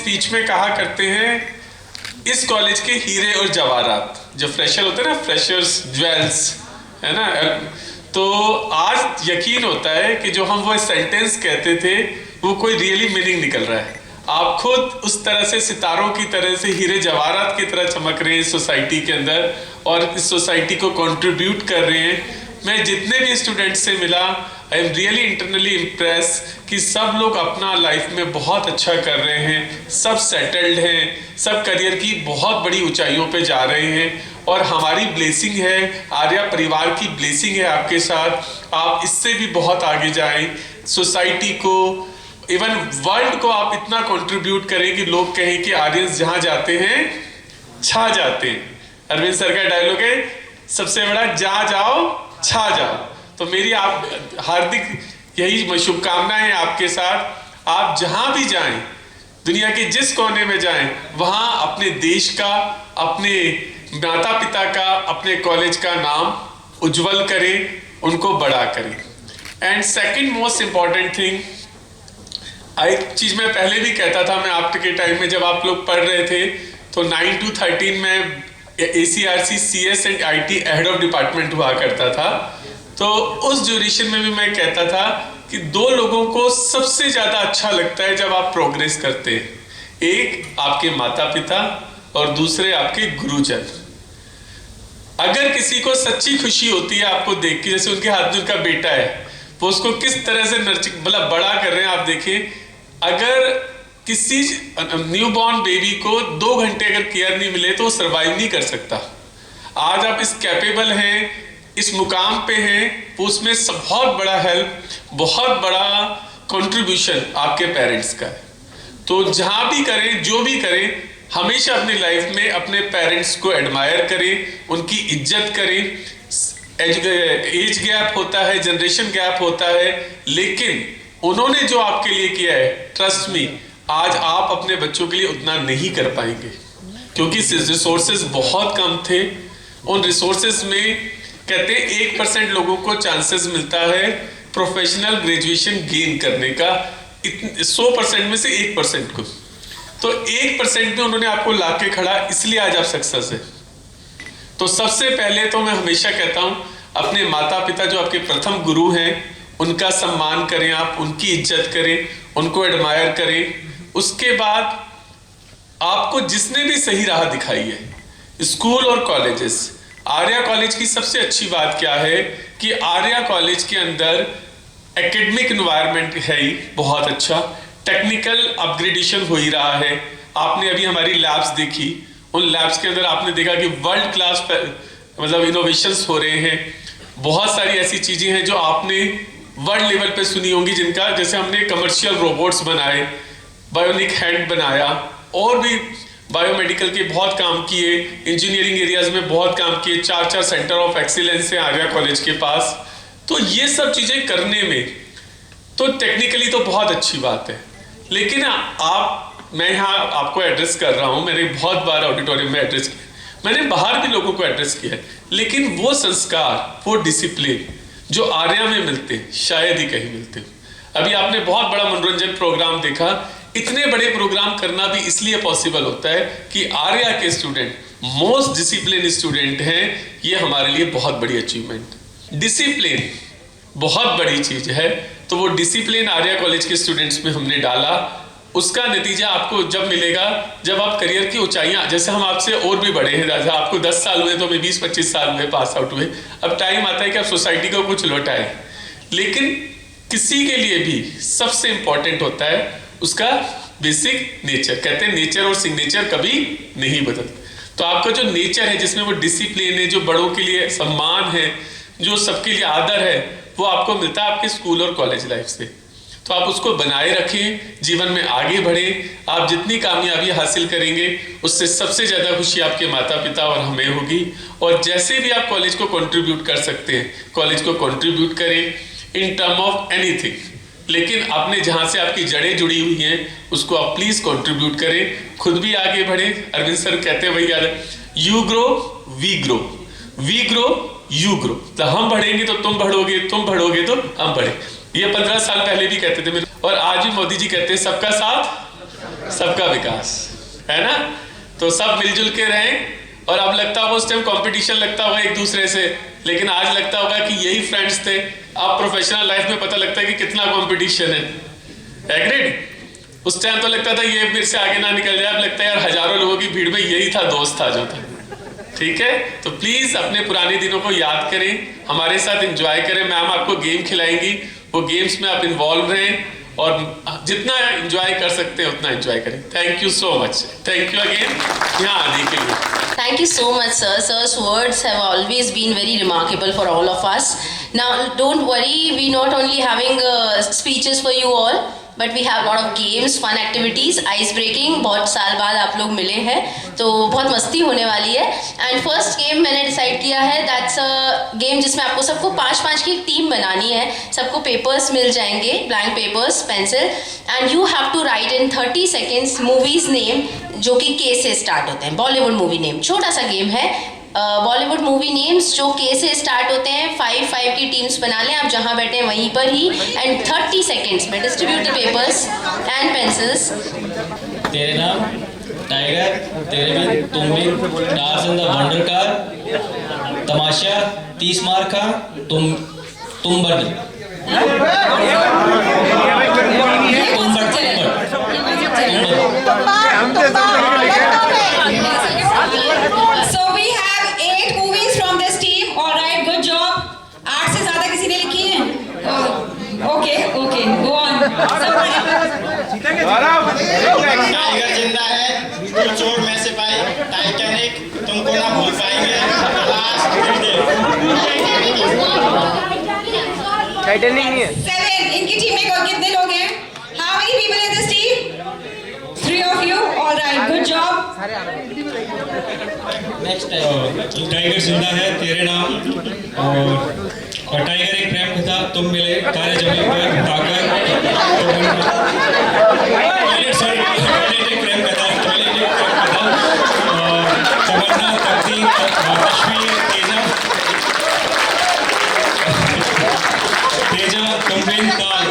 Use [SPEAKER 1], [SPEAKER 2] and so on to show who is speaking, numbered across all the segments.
[SPEAKER 1] Speech में कहा करते हैं इस कॉलेज के हीरे और जवाहरात, जो फ्रेशर होते हैं ना, फ्रेशर्स ज्वेल्स, है ना। तो आज यकीन होता है कि जो हम वो सेंटेंस कहते थे वो कोई रियली मीनिंग निकल रहा है। आप खुद उस तरह से सितारों की तरह से हीरे जवाहरात की तरह चमक रहे हैं इस सोसाइटी के अंदर और इस सोसाइटी को कंट्रीब्यूट कर रहे हैं। मैं जितने भी स्टूडेंट से मिला, I am really internally impress कि सब लोग अपना लाइफ में बहुत अच्छा कर रहे हैं, सब सेटल्ड हैं, सब करियर की बहुत बड़ी ऊंचाइयों पे जा रहे हैं। और हमारी ब्लेसिंग है, आर्या परिवार की ब्लेसिंग है आपके साथ। आप इससे भी बहुत आगे जाएं, सोसाइटी को, इवन वर्ल्ड को आप इतना कंट्रीब्यूट करें कि लोग कहें कि आर्यंस जहां जाते हैं छा जाते हैं। अरविंद सर का डायलॉग है, सबसे बड़ा जहां जाओ छा जाओ। तो मेरी आप हार्दिक यही शुभकामनाएं हैं आपके साथ। आप जहां भी जाएं, दुनिया के जिस कोने में जाएं, वहां अपने देश का, अपने माता पिता का, अपने कॉलेज का नाम उज्जवल करें, उनको बड़ा करें। And second most important thing, एक चीज मैं पहले भी कहता था, मैं आपके टाइम में जब आप लोग पढ़ रहे थे तो 9 to 13 में ACRC CS and IT head of department हुआ करता था। तो उस ड्यूरेशन में भी मैं कहता था कि दो लोगों को सबसे ज्यादा अच्छा लगता है जब आप प्रोग्रेस करते हैं, एक आपके माता पिता और दूसरे आपके गुरुजन। अगर किसी को सच्ची खुशी होती है आपको देख के, जैसे उनके हाथ में उनका बेटा है, वो उसको किस तरह से मतलब बड़ा कर रहे हैं आप देखिए। अगर किसी न्यूबॉर्न बेबी को 2 घंटे अगर केयर नहीं मिले तो वो सर्वाइव नहीं कर सकता। आज आप इस कैपेबल हैं, इस मुकाम पे हैं, वो उसमें बहुत बड़ा हेल्प, बहुत बड़ा कंट्रीब्यूशन आपके पेरेंट्स का है। तो जहां भी करें, जो भी करें, हमेशा अपनी लाइफ में अपने पेरेंट्स को एडमायर करें, उनकी इज्जत करें। एज गैप होता है, जनरेशन गैप होता है, लेकिन उन्होंने जो आपके लिए किया है, ट्रस्ट मी, आज आप अपने बच्चों के लिए उतना नहीं कर पाएंगे, क्योंकि रिसोर्सेज बहुत कम थे। उन रिसोर्सेज में कहते हैं 1% लोगों को चांसेस मिलता है प्रोफेशनल ग्रेजुएशन गेन करने का, 100% में से 1% को। तो 1% में उन्होंने आपको लाके खड़ा, इसलिए आज आप सक्सेस है। तो सबसे पहले तो मैं हमेशा कहता हूं, अपने माता पिता जो आपके प्रथम गुरु हैं, उनका सम्मान करें, आप उनकी इज्जत करें, उनको एडमायर करें। उसके बाद आपको जिसने भी सही राह दिखाई है, स्कूल और कॉलेजेस, आर्या कॉलेज की सबसे अच्छी बात क्या है कि आर्या कॉलेज के अंदर एकेडमिक एनवायरनमेंट है ही बहुत अच्छा, टेक्निकल अपग्रेडेशन हो ही रहा है। आपने अभी हमारी लैब्स देखी, उन लैब्स के अंदर आपने देखा कि वर्ल्ड क्लास मतलब इनोवेशंस हो रहे हैं। बहुत सारी ऐसी चीजें हैं जो आपने वर्ल्ड लेवल पे सुनी होंगी, जिनका, जैसे हमने कमर्शियल रोबोट्स बनाए, बायोनिक हैंड बनाया, और भी बायोमेडिकल के बहुत काम किए, इंजीनियरिंग एरियाज में बहुत काम किए, 4 सेंटर ऑफ एक्सीलेंस है आर्या कॉलेज के पास। तो ये सब चीजें करने में तो टेक्निकली तो बहुत अच्छी बात है, लेकिन मैं यहाँ आपको एड्रेस कर रहा हूँ, मैंने बहुत बार ऑडिटोरियम में एड्रेस किया, मैंने बाहर भी लोगों को एड्रेस किया है, लेकिन वो संस्कार, वो डिसिप्लिन जो आर्या में मिलते हैं शायद ही कहीं मिलते। अभी आपने बहुत बड़ा मनोरंजन प्रोग्राम देखा। इतने बड़े प्रोग्राम करना भी इसलिए पॉसिबल होता है कि आर्या के स्टूडेंट मोस्ट डिसिप्लिन स्टूडेंट हैं। ये हमारे लिए बहुत बड़ी अचीवमेंट। डिसिप्लिन बहुत बड़ी चीज है, तो वो डिसिप्लिन आर्या कॉलेज के स्टूडेंट्स में हमने डाला। उसका नतीजा आपको जब मिलेगा, जब आप करियर की ऊंचाइयां, जैसे हम आपसे और भी बड़े हैं, जैसे आपको 10 साल हुए तो मैं 20-25 साल हुए पास आउट हुए। अब टाइम आता है कि आप सोसाइटी को कुछ लौटाए, लेकिन किसी के लिए भी सबसे इंपॉर्टेंट होता है उसका बेसिक नेचर। कहते हैं नेचर और सिग्नेचर कभी नहीं बदलते। तो आपका जो नेचर है, जिसमें वो डिसिप्लिन है, जो बड़ों के लिए सम्मान है, जो सबके लिए आदर है, वो आपको मिलता है आपके स्कूल और कॉलेज लाइफ से। तो आप उसको बनाए रखें, जीवन में आगे बढ़ें। आप जितनी कामयाबी हासिल करेंगे, उससे सबसे ज्यादा खुशी आपके माता पिता और हमें होगी। और जैसे भी आप कॉलेज को कंट्रीब्यूट कर सकते हैं, कॉलेज को कंट्रीब्यूट करें इन टर्म ऑफ एनीथिंग, लेकिन अपने जहां से आपकी जड़ें जुड़ी हुई हैं उसको आप प्लीज कंट्रीब्यूट करें, खुद भी आगे बढ़े। अरविंद सर कहते हैं वही याद है, you grow we grow, we grow you grow. तो हम बढ़ेंगे तो तुम बढ़ोगे, तुम बढ़ोगे तो हम बढ़े। ये 15 साल पहले भी कहते थे, और आज भी मोदी जी कहते हैं सबका साथ सबका विकास, है ना? तो सब मिलजुल के रहें। और अब लगता होगा उस टाइम कंपटीशन लगता होगा एक दूसरे से, लेकिन आज लगता होगा कि यही फ्रेंड्स थे। अब प्रोफेशनल लाइफ में पता लगता है कि कितना कंपटीशन है। एग्रीड? उस टाइम तो लगता था ये मेरे से आगे ना निकल जाए, अब लगता है यार हजारों लोगों की भीड़ में यही था दोस्त था जो था। ठीक है, तो प्लीज अपने पुराने दिनों को याद करें, हमारे साथ एंजॉय करें। मैम आपको गेम खिलाएंगी, वो गेम्स में आप इन्वॉल्व रहें और जितना एंजॉय कर सकते हैं उतना एंजॉय करें। Thank you so much, thank you again यहाँ आने के लिए।
[SPEAKER 2] Thank you so much, sir. Sir's words have always been very remarkable for all of us. Now, don't worry, we not only having speeches for you all, but we have a lot of games, fun activities, ice breaking. बहुत साल बाद आप लोग मिले हैं, तो बहुत मस्ती होने वाली है। एंड फर्स्ट गेम मैंने डिसाइड किया है, दैट्स अ गेम जिसमें आपको सबको 5-5 की टीम बनानी है। सबको पेपर्स मिल जाएंगे, blank papers, pencil, and you have to write in 30 seconds movies name जो कि के से स्टार्ट होते हैं। बॉलीवुड मूवी नेम, छोटा सा गेम है। बॉलीवुड मूवी नेम्स जो के से स्टार्ट होते हैं, 5-5 की टीम्स बना लें आप जहां बैठे हैं वहीं पर ही। एंड 30 seconds में distribute the papers and pencils.
[SPEAKER 3] तेरे नाम टाइगर, तेरे में तुम भी, Tarzan the wonder car, Tamasha 30 mark का, तुम बड
[SPEAKER 4] So we have 8 movies from this team. All right, good job. 8 से ज़्यादा किसी ने लिखी है? Okay, go on.
[SPEAKER 5] टाइगर जिंदा है, तू चोर में से पाई, टाइटैनिक तुमको ना भूल पाएंगे,
[SPEAKER 6] टाइटैनिक नहीं है।
[SPEAKER 4] 7. इनकी टीम में कितने लोग हैं? How many people in this team? 3 of you. All right, good job.
[SPEAKER 3] Next
[SPEAKER 7] tiger जिंदा है, तेरे नाम, और टाइगर एक प्रेम कथा, तुम मिले, तारे जमीन पर, ताकर, सॉरी टॉयलेट एक प्रेम कथा, टॉयलेट एक प्रेम कथा, और तमन्ना, तकदीर, तश्वीर, तेजा, तुमबिन, ताल।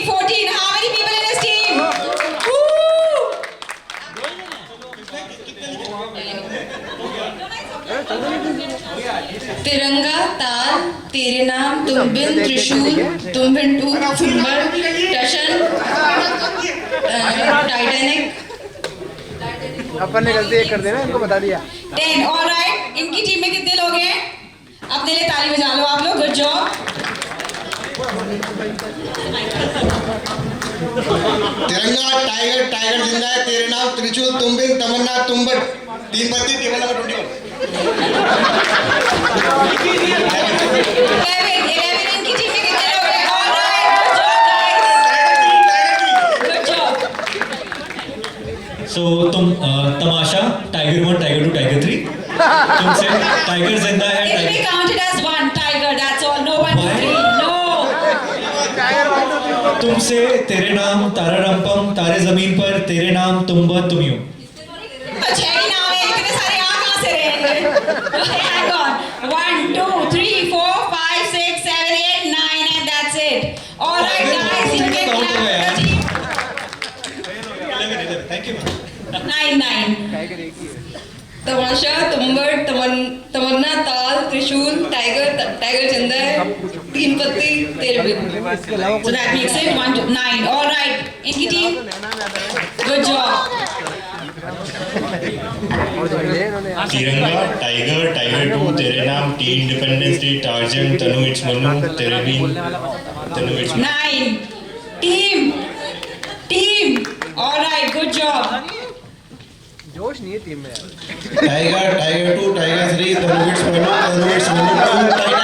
[SPEAKER 4] 14. How many people in this team?
[SPEAKER 8] तिरंगा, ताल, तेरे नाम, तुम बिन, त्रिशूल, तुम बिन टू, फुटबॉल, टशन, टाइटैनिक।
[SPEAKER 6] अपन ने गलती कर देना, इनको बता दिया।
[SPEAKER 4] 10. All right. इनकी टीम में कितने लोग हैं? अपने लिए ताली बजा लो आप लोग। Good job.
[SPEAKER 5] तिरंगा, टाइगर जिंदा है, तेरे नाम, त्रिशूल, तुमबिन, तमन्ना, तुम्बट, 3 बत्ती, टेबल नंबर 21।
[SPEAKER 4] 11 इनकी टीम में कितने लोग हैं? All right, good job guys. Good job.
[SPEAKER 7] सो तुम तमाशा, टाइगर 1, टाइगर 2, टाइगर 3, तुमसे टाइगर जिंदा है,
[SPEAKER 4] It will be counted as 1 tiger. That's all. No 1, 2, 3. No.
[SPEAKER 7] तुमसे, तेरे नाम, तारा रंपम, तारे जमीन पर, तेरे नाम, तुम बद, तुम यूं।
[SPEAKER 4] अच्छा ही नाम है, इतने सारे आ कहाँ से रहेंगे? Hang on. 1, 2, 3, 4, 5, 6, 7, 8, 9 and that's it. All right guys, you can clap for the team.
[SPEAKER 7] Thank you.
[SPEAKER 4] 9.
[SPEAKER 8] तमाशा, तुम्बड़, तमन्ना, ताल, त्रिशूल, टाइगर जिंदा है, 3 पत्ती, तेरे बिन।
[SPEAKER 4] So that makes it 1, 2, 9. All right. इनकी टीम. Good job.
[SPEAKER 7] तिरंगा, टाइगर, टाइगर 2, तेरे नाम, T independence day, torsion, Tanu it's Manu, तेरे बिन, तनु it's
[SPEAKER 4] 9. Team. All right. Good job.
[SPEAKER 6] जोश नहीं है टीम में यार।
[SPEAKER 5] Tiger 2, tiger 3, Tanu it's Manu, 2, tiger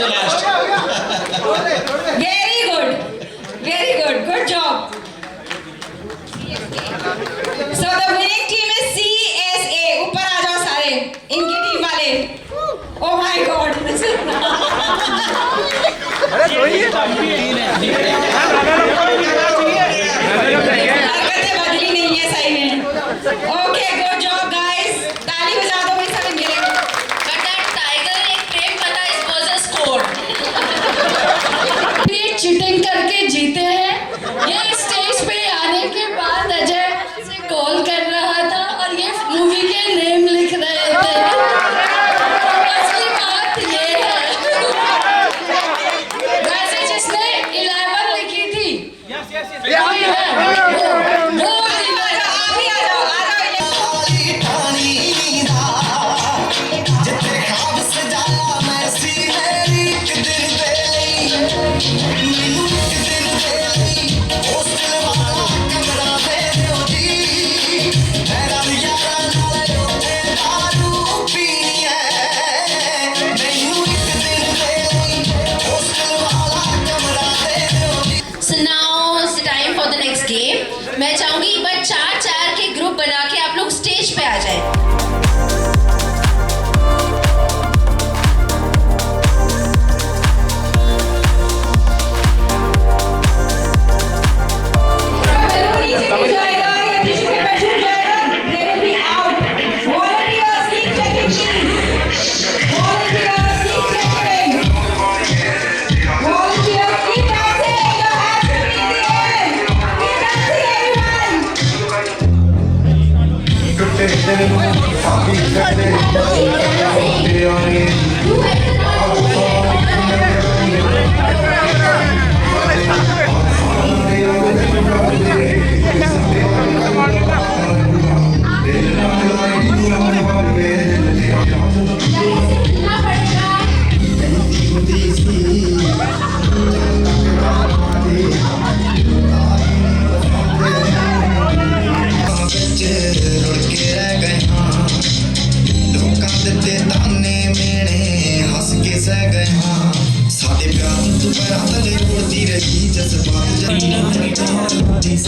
[SPEAKER 5] last.
[SPEAKER 4] Very good. Good job. So the winning team is CSA. ऊपर आ जाओ सारे. इनकी टीम वाले. Oh my God.
[SPEAKER 6] अरे वही है।
[SPEAKER 4] हरकतें बदली नहीं है सही में. Okay, good job guys. ताली बजा दो भाई सब इनके लिए.
[SPEAKER 2] But that tiger एक प्रेम कथा is was a score.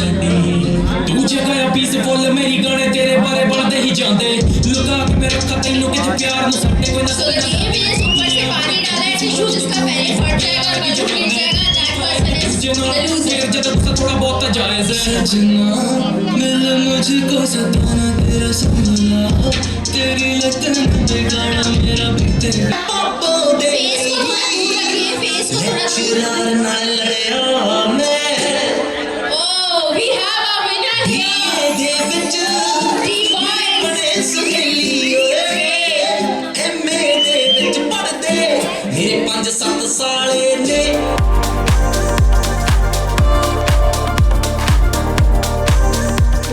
[SPEAKER 3] दूजे गया पीसफुल मेरी गाने तेरे बारे बढ़ते ही जाते लुका के मेरा खतैनों के प्यार नु सबने कोई ना
[SPEAKER 2] So the game is ऊपर से पानी डाला है टिश्यू जिसका पहले फट जाएगा और बच्चों गिर जाएगा that person is the loser.
[SPEAKER 3] जब गुस्सा थोड़ा बहुत जायज है सजना मिल मुझको सताना तेरा समझना तेरी लगन बिगाड़ा मेरा बीते पापा दे
[SPEAKER 2] Face को थोड़ा दूर रखिए face को थोड़ा दूर रखिए.
[SPEAKER 3] ना लड़या मैं
[SPEAKER 2] Oh, we have a winner here.
[SPEAKER 3] They which
[SPEAKER 2] The boys.
[SPEAKER 3] बड़े सुहेली ओए एमए दे विच पढ़दे मेरे 5-7 साले ने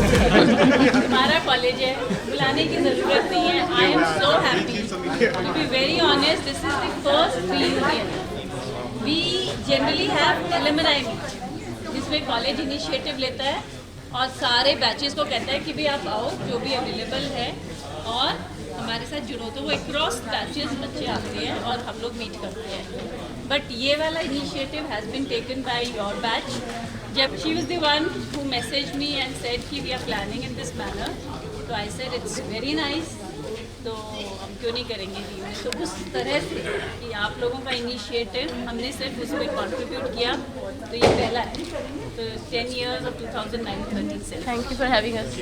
[SPEAKER 9] हमारा कॉलेज है बुलाने की ज़रूरत नहीं है I am so happy to be very honest this is the first reunion we generally have alumni meet जिसमें कॉलेज इनिशिएटिव लेता है और सारे बैचेस को कहता है कि भाई आप आओ जो भी अवेलेबल है और हमारे साथ जुड़ो तो वो अक्रॉस बैचेस बच्चे आते हैं और हम लोग मीट करते हैं बट ये वाला initiative has been taken by your batch जब she was the one who message me and said कि we are planning in this manner तो I said it's very nice तो हम क्यों नहीं करेंगे रियूनियन तो उस तरह से कि आप लोगों का इनिशिएटिव हमने सिर्फ उसमें कंट्रीब्यूट किया तो ये पहला है तो 10 years of 2009-13 से
[SPEAKER 2] Thank you for having us.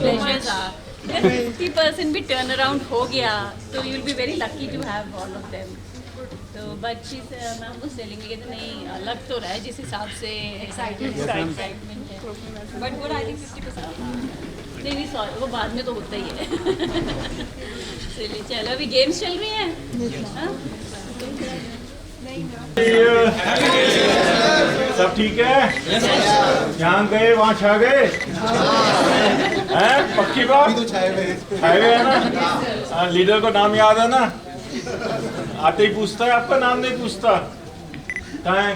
[SPEAKER 9] Pleasures are 50% भी टर्न अराउंड हो गया तो you will be very lucky to have all of them तो बच्ची से मैम उस टेलिंग कि नहीं अलग तो रहा है जिस हिसाब से एक्साइटमेंट है बट वो आई थिंक 50% नहीं सॉरी वो बाद में तो होता ही है चलिए चलो अभी गेम्स चल रही हैं हाँ?
[SPEAKER 10] सब ठीक है यहाँ गए वहाँ छा गए हैं पक्की बात छाए हुए है ना लीडर को नाम याद है ना आते ही पूछता है आपका नाम नहीं पूछता कहाँ है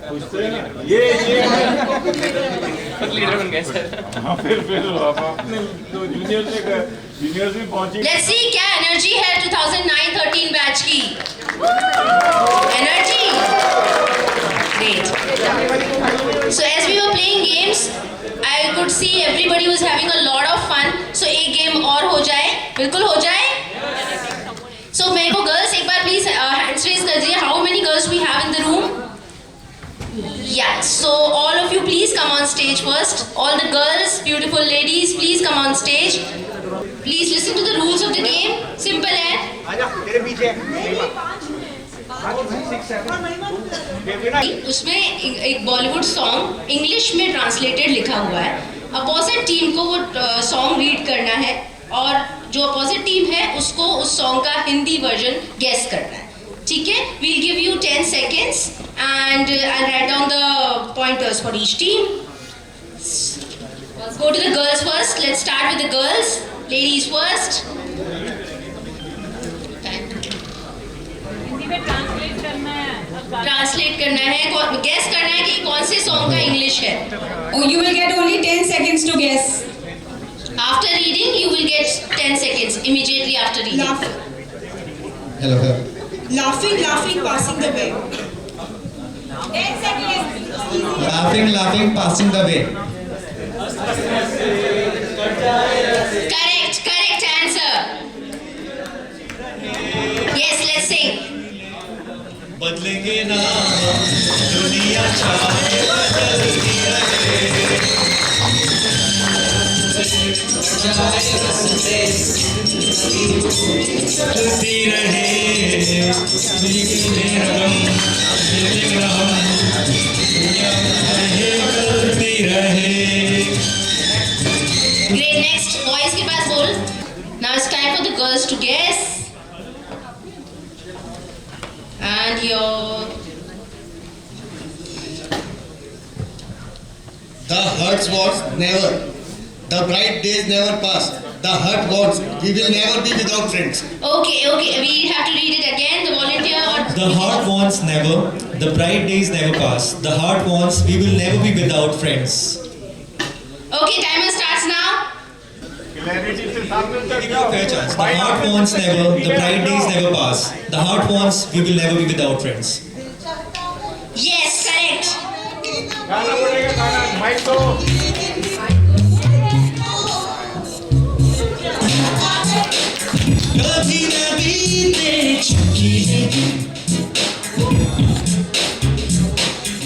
[SPEAKER 10] पूछते हैं ना ये
[SPEAKER 3] लीडर बन गए सर
[SPEAKER 10] हाँ फिर आप अपने तो जूनियर्स भी पहुंची
[SPEAKER 2] Let's see क्या एनर्जी है 2009-13 बैच की energy great so as we were playing games I could see everybody was having a lot of fun so एक गेम और हो जाए बिल्कुल हो जाए so मेरे को गर्ल्स एक बार प्लीज हैंड्स रेज कर दीजिए how many girls we have in the room yeah so all of you please come on stage first all the girls beautiful ladies please come on stage please listen to the rules of the game simple है उसमें एक Bollywood song English में translated लिखा हुआ है opposite team को वो song read करना है और जो अपोजिट टीम है उसको उस सॉन्ग का हिंदी वर्जन गेस करना है ठीक है we'll give you 10 seconds and I'll write down the pointers for each team go to the girls first let's start with the girls ladies first
[SPEAKER 9] Hindi में ट्रांसलेट करना है
[SPEAKER 2] ट्रांसलेट करना है गेस करना है कि कौन से सॉन्ग का इंग्लिश है
[SPEAKER 4] Oh, you will get only 10 seconds to guess.
[SPEAKER 2] after reading you will get 10 seconds immediately after reading
[SPEAKER 4] Laugh,
[SPEAKER 5] hello
[SPEAKER 4] laughing, passing the way. 10 seconds.
[SPEAKER 5] laughing passing the way
[SPEAKER 2] correct answer yes let's sing
[SPEAKER 3] बदलेंगे ना दुनिया चाहे बदलती रहे चलती रहे दुनिया चलती रहे
[SPEAKER 2] girls to guess. And your
[SPEAKER 5] The hurts was never. The bright days never pass. The hurt wants. We will never be without friends.
[SPEAKER 2] okay. We have to read it again. The volunteer or
[SPEAKER 11] The heart wants never, the bright days never pass. The heart wants we will never be without friends.
[SPEAKER 2] Okay, timer starts now.
[SPEAKER 10] Clarity से सामने तक जाओ।
[SPEAKER 11] Fair chance. The heart wants never, the bright days never pass. The heart wants we will never be without friends.
[SPEAKER 2] Yes, correct.
[SPEAKER 10] गाना पड़ेगा गाना mic तो
[SPEAKER 11] कभी न बीते चुकी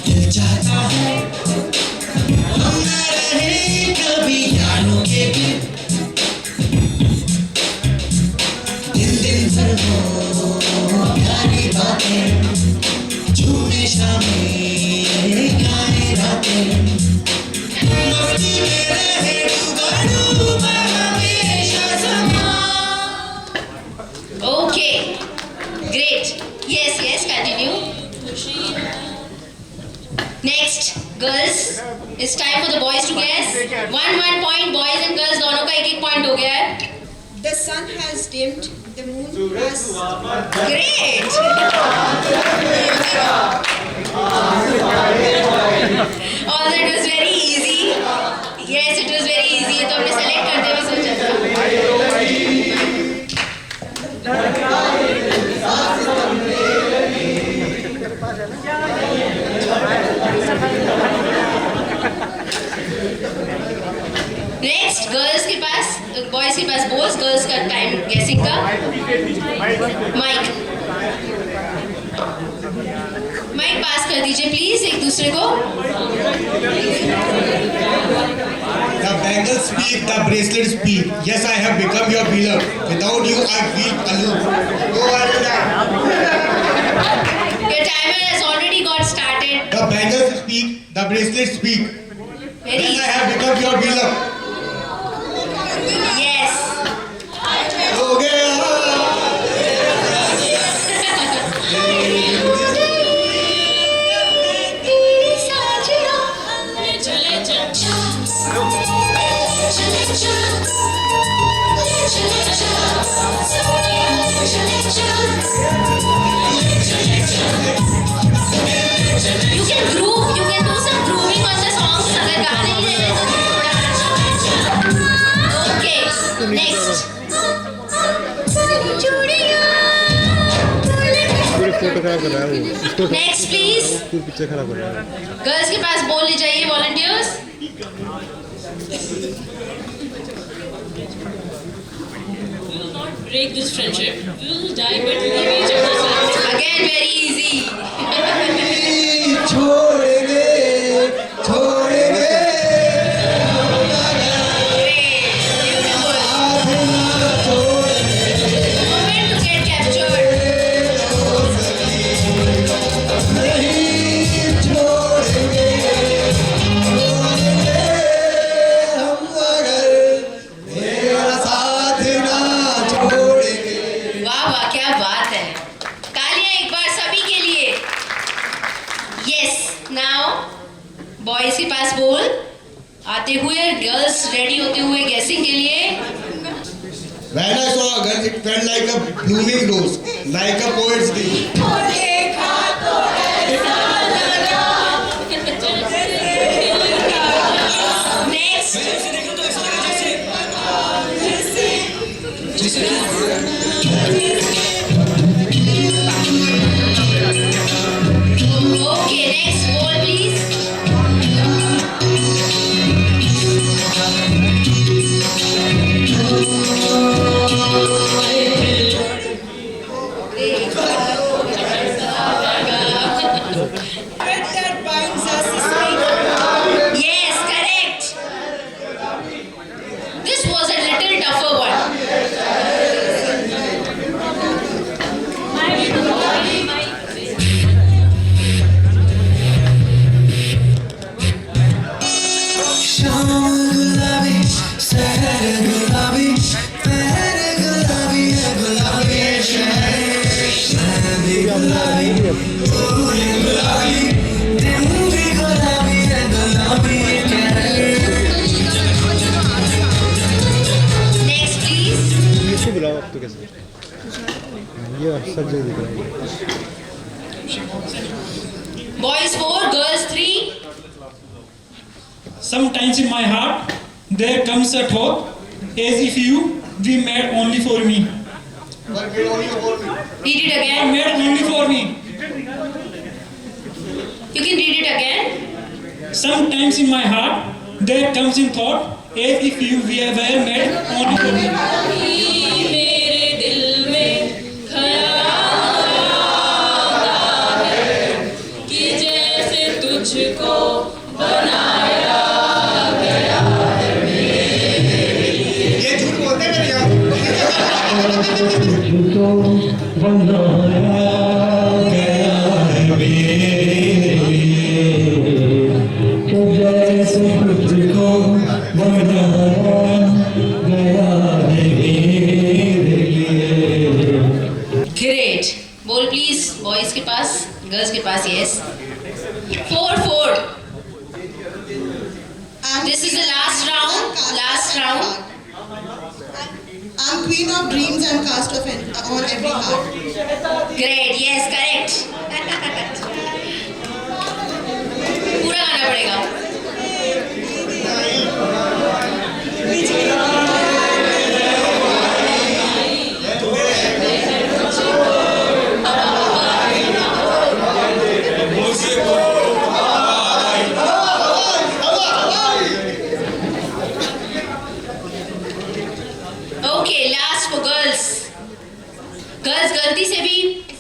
[SPEAKER 11] दिल चाहता है हम न रहे कभी यारों के बिन दिन भर वो प्यारी बातें झूमे शामें गाए रातें मस्ती में रहे डूबा हमेशा समा।
[SPEAKER 2] Okay, great. Yes, continue. Next, girls. It's time for the boys to guess. 1 point, boys and girls दोनों का 1 point हो गया है.
[SPEAKER 4] The sun has dimmed, the moon has...
[SPEAKER 2] Great. Also, it was very easy. Yes, it was very easy. ये तो हमने select करते हुए सोचा था. नेक्स्ट गर्ल्स के पास बॉयज के पास बोल्स गर्ल्स का टाइम गेसिंग का माइक पास कर दीजिए प्लीज एक दूसरे को.
[SPEAKER 5] The bangles speak, the bracelets speak. Yes, I have become your beloved. Without you, I feel aloof. Go ahead.
[SPEAKER 2] Your timer has already got started.
[SPEAKER 5] The bangles speak, the bracelets speak.
[SPEAKER 2] Very
[SPEAKER 5] Yes, I have become your beloved.
[SPEAKER 2] Yes.
[SPEAKER 5] हो गया.
[SPEAKER 2] You can groove, you can do some grooving on the songs अगर गा नहीं रहे हैं तो. Okay, next.
[SPEAKER 6] Photo खराब कर रहा है वो इसको
[SPEAKER 2] Next please.
[SPEAKER 6] तू पिक्चर खराब कर रहा है.
[SPEAKER 2] गर्ल्स के पास बोल ले जाइए volunteers.
[SPEAKER 9] We will not break this friendship. We will die but we will each other's sides.
[SPEAKER 2] Again very easy.
[SPEAKER 5] छोड़ेंगे छोड़ेंगे
[SPEAKER 2] Moment to get captured.
[SPEAKER 5] नहीं छोड़ेंगे हम अगर मेरा साथ ना छोड़ेंगे.
[SPEAKER 2] वाह वाह क्या बात है. तालियां एक बार सभी के लिए. Yes, now boys के पास बोल आते हुए गर्ल्स रेडी होते हुए गेसिंग के लिए.
[SPEAKER 5] When I saw a girl, it felt like a blooming rose, like a poet's dream.
[SPEAKER 2] Next. Okay, next bowl please. Boys 4, girls 3.
[SPEAKER 11] Sometimes in my heart there comes a thought, as if you we made only for me.
[SPEAKER 2] Read it again.
[SPEAKER 11] Made only for me.
[SPEAKER 2] You can read it again.
[SPEAKER 11] Sometimes in my heart there comes in thought, as if you we were made only for me.
[SPEAKER 8] मेरे दिल में ख्याल है कि जैसे तुझको बनाया गया है।
[SPEAKER 5] ये झूठ बोलते हैं मेरे यहाँ।
[SPEAKER 11] तुझको बनाया गया है मेरे लिए, तो जैसे तुझको बनाया गया है मेरे लिए।
[SPEAKER 2] Great. Ball please. Boys के पास, girls के पास, yes. 4. This is the last round. Last round.
[SPEAKER 12] I'm queen of dreams and cast of on every heart.
[SPEAKER 2] Great. Yes, correct. पूरा गाना पड़ेगा. Okay, last for girls. Girls, गलती से भी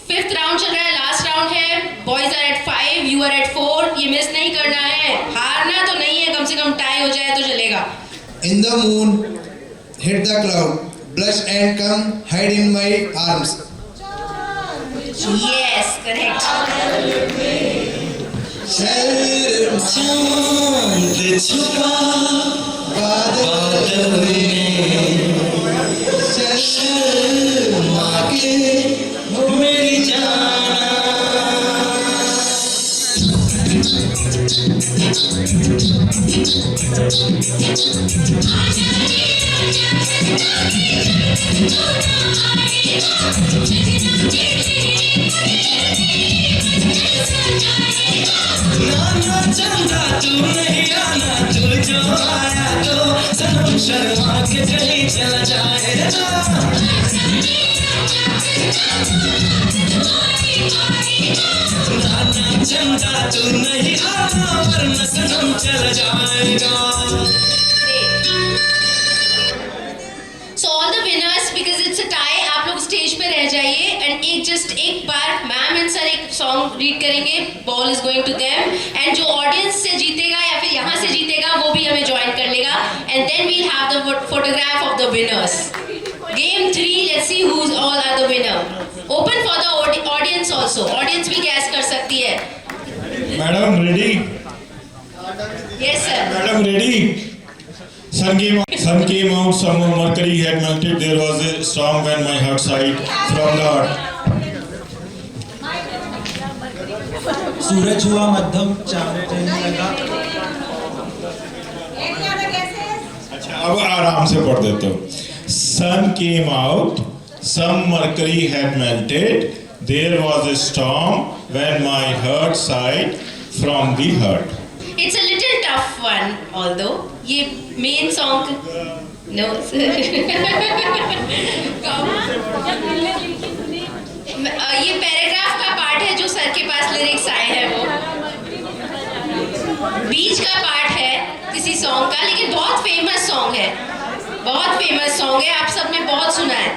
[SPEAKER 2] 5th round चल रहा है, लास्ट राउंड है. Boys are at 5, you are at 4. ये मिस नहीं करना है. हारना तो नहीं है, कम से कम टाई हो जाए तो चलेगा.
[SPEAKER 5] In the moon, hit the cloud, blush and come hide in my arms.
[SPEAKER 2] Yes, correct.
[SPEAKER 11] चांद छुपा बादल में, शर्मा के मेरी जाना। नाना चंदा तू नहीं आना, तू जो आया तो सनम शर्मा के चली चला जाएगा। नाना चंदा तू नहीं आना, वरना सनम चला जाएगा।
[SPEAKER 2] So all the winners, because it's a tie, आप लोग स्टेज पे रह जाइए and एक बार मैम एंड सर एक सॉन्ग रीड करेंगे. Ball is going to them and जो ऑडियंस से जीतेगा या फिर यहाँ से जीतेगा वो भी हमें ज्वाइन कर लेगा and then we'll have the photograph of the winners. Game 3, let's see who's all are the winner. Open for the audience also. Audience भी गैस कर सकती है.
[SPEAKER 10] Madam ready?
[SPEAKER 2] Yes sir.
[SPEAKER 10] Madam ready? Sun came out, some mercury had melted, there was a storm when my heart sighed from the heart.
[SPEAKER 11] सूरज हुआ मध्यम चांद लगा।
[SPEAKER 4] Any other guesses?
[SPEAKER 10] अच्छा अब आराम से पढ़ देता हूँ. Sun came out, some mercury had melted, there was a storm when my heart sighed from the heart.
[SPEAKER 2] It's a little tough one, although ये main song no sir. ये paragraph का पार्ट है जो सर के पास lyrics आए हैं, वो बीच का पार्ट है किसी सॉन्ग का, लेकिन बहुत फेमस सॉन्ग है, बहुत फेमस सॉन्ग है, आप सबने बहुत सुना है.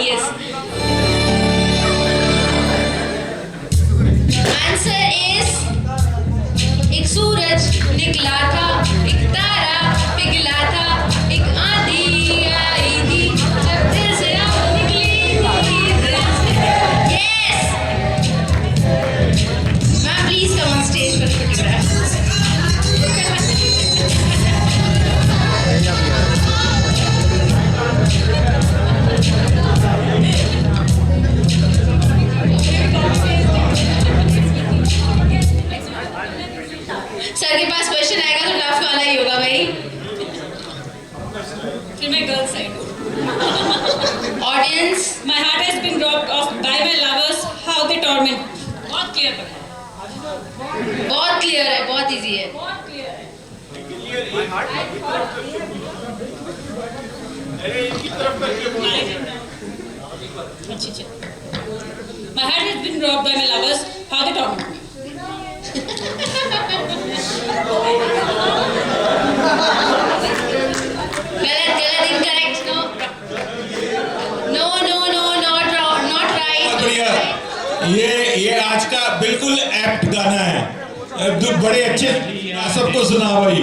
[SPEAKER 2] Yes. Answer is एक सूरज निकला था, एक तारा पिघला था, एक आंधी आई थी जब दिल से आग निकली थी. Yes. Ma'am, please come on stage for photograph. Sir के पास क्वेश्चन आएगा तो टफ वाला ही होगा भाई.
[SPEAKER 4] फिर मैं गर्ल साइड हूँ.
[SPEAKER 2] Audience,
[SPEAKER 4] My heart has been robbed of by my lovers. How they torment. बहुत क्लियर पता है.
[SPEAKER 2] बहुत क्लियर है, बहुत इजी है.
[SPEAKER 4] बहुत क्लियर है. अच्छा. My heart has been robbed by my lovers. How they torment me.
[SPEAKER 2] गलत, incorrect. No, not right.
[SPEAKER 10] बढ़िया. ये आज का बिल्कुल एप्ट गाना है. बड़े अच्छे सबको सुना भाई.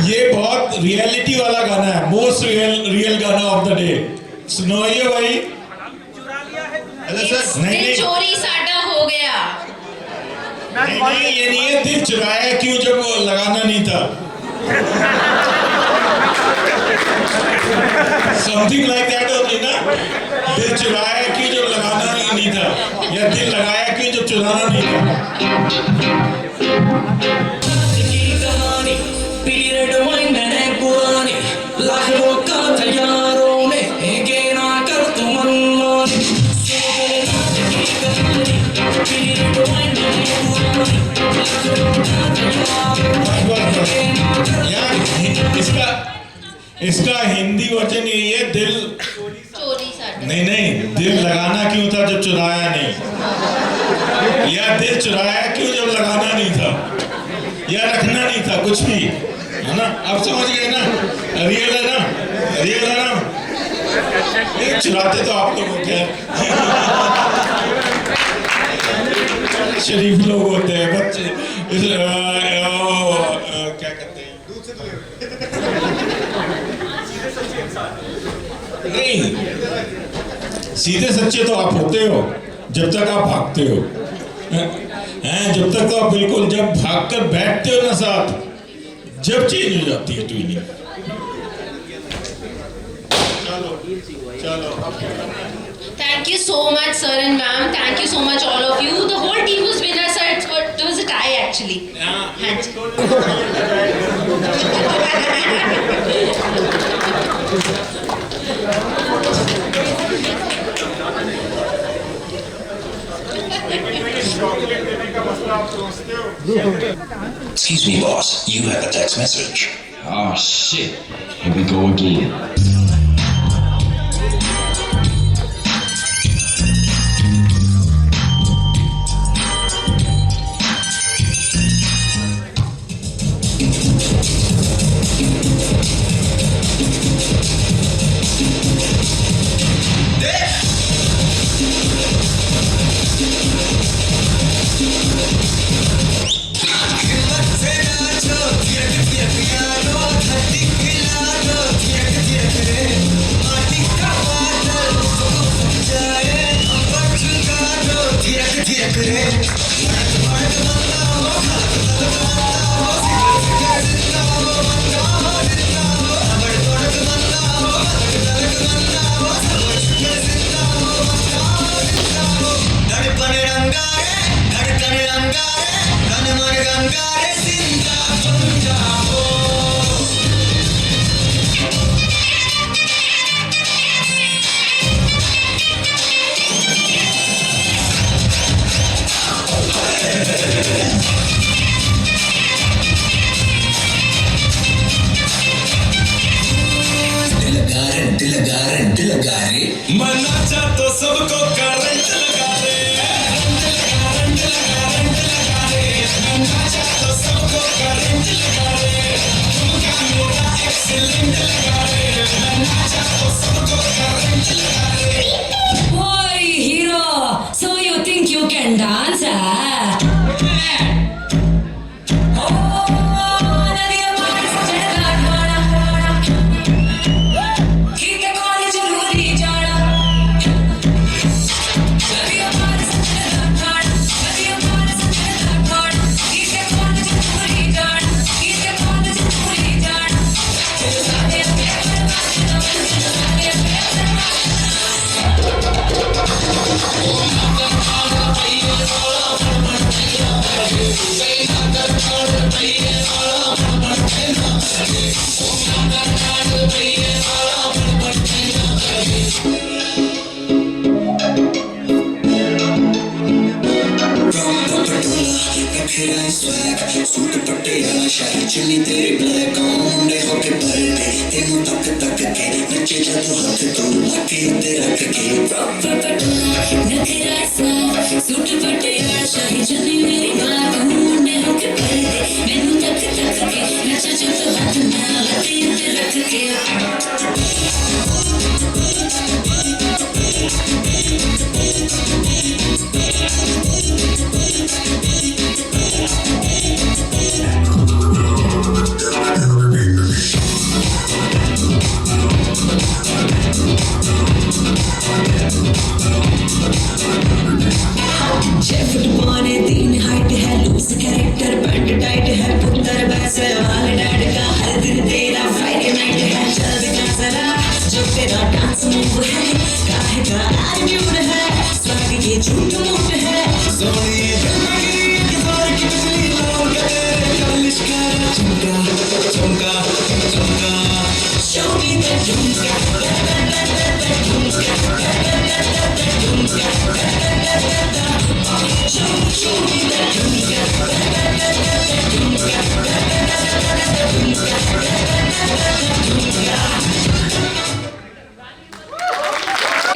[SPEAKER 10] ये बहुत रियलिटी वाला गाना है. मोस्ट रियल गाना ऑफ द डे. सुनाइए भाई.
[SPEAKER 2] दिल चोरी साटा हो गया.
[SPEAKER 10] नहीं, ये नहीं है. दिल चुराया क्यों जब लगाना नहीं था. समथिंग लाइक दैट होती ना. दिल चुराया क्यों जब लगाना नहीं था, या दिल लगाया क्यों जब चुराना नहीं था.
[SPEAKER 11] कहानी पीरियड वाइन है पुरानी लाखों का तैयारों में गेना कर तुम मनमानी. पीरियड वाइन है पुरानी
[SPEAKER 10] यार इसका हिंदी वर्जन यही है. दिल
[SPEAKER 2] चोरी साटा.
[SPEAKER 10] नहीं, दिल लगाना क्यों था जब चुराया नहीं, या दिल चुराया क्यों जब लगाना नहीं था, या रखना नहीं था कुछ भी, है ना. आप समझ गए ना. रियल है ना. ये चुराते तो आप लोग होते हैं. शरीफ लोग होते हैं बच्चे. क्या कहते हैं, नहीं, सीधे सच्चे तो आप होते हो जब तक आप भागते हो. जब तक तो आप बिल्कुल, जब भागकर बैठते हो ना साथ, जब चेंज हो जाती है ट्यूनिंग. चलो.
[SPEAKER 2] Thank you so much, sir and ma'am. Thank you so much, all of you. The whole team was winner, sir. It was a tie, actually.
[SPEAKER 11] Excuse me, boss. You have a text message. Oh shit. Here we go again. मना चाह तो सबको current लगा रे. मना चाह तो सबको करंट लगा रे. तुमका मेरा एक्सीलेंट लगा रे. मना चाह तो सबको करंट लगा रे.
[SPEAKER 4] Boy, hero. So you think you can dance,
[SPEAKER 11] के आशा चुनी तेरी ब्लैक मुंडे होके बरदे तेनू तक तक के नचे जदों हाथ तू लाके उत्ते रख के नखरा सा सूट पटियाला शाही चुनी मेरी ब्लैक मुंडे होके बरदे मैनू तक तक के नचे जदों हाथ मैं लाके उत्ते रख के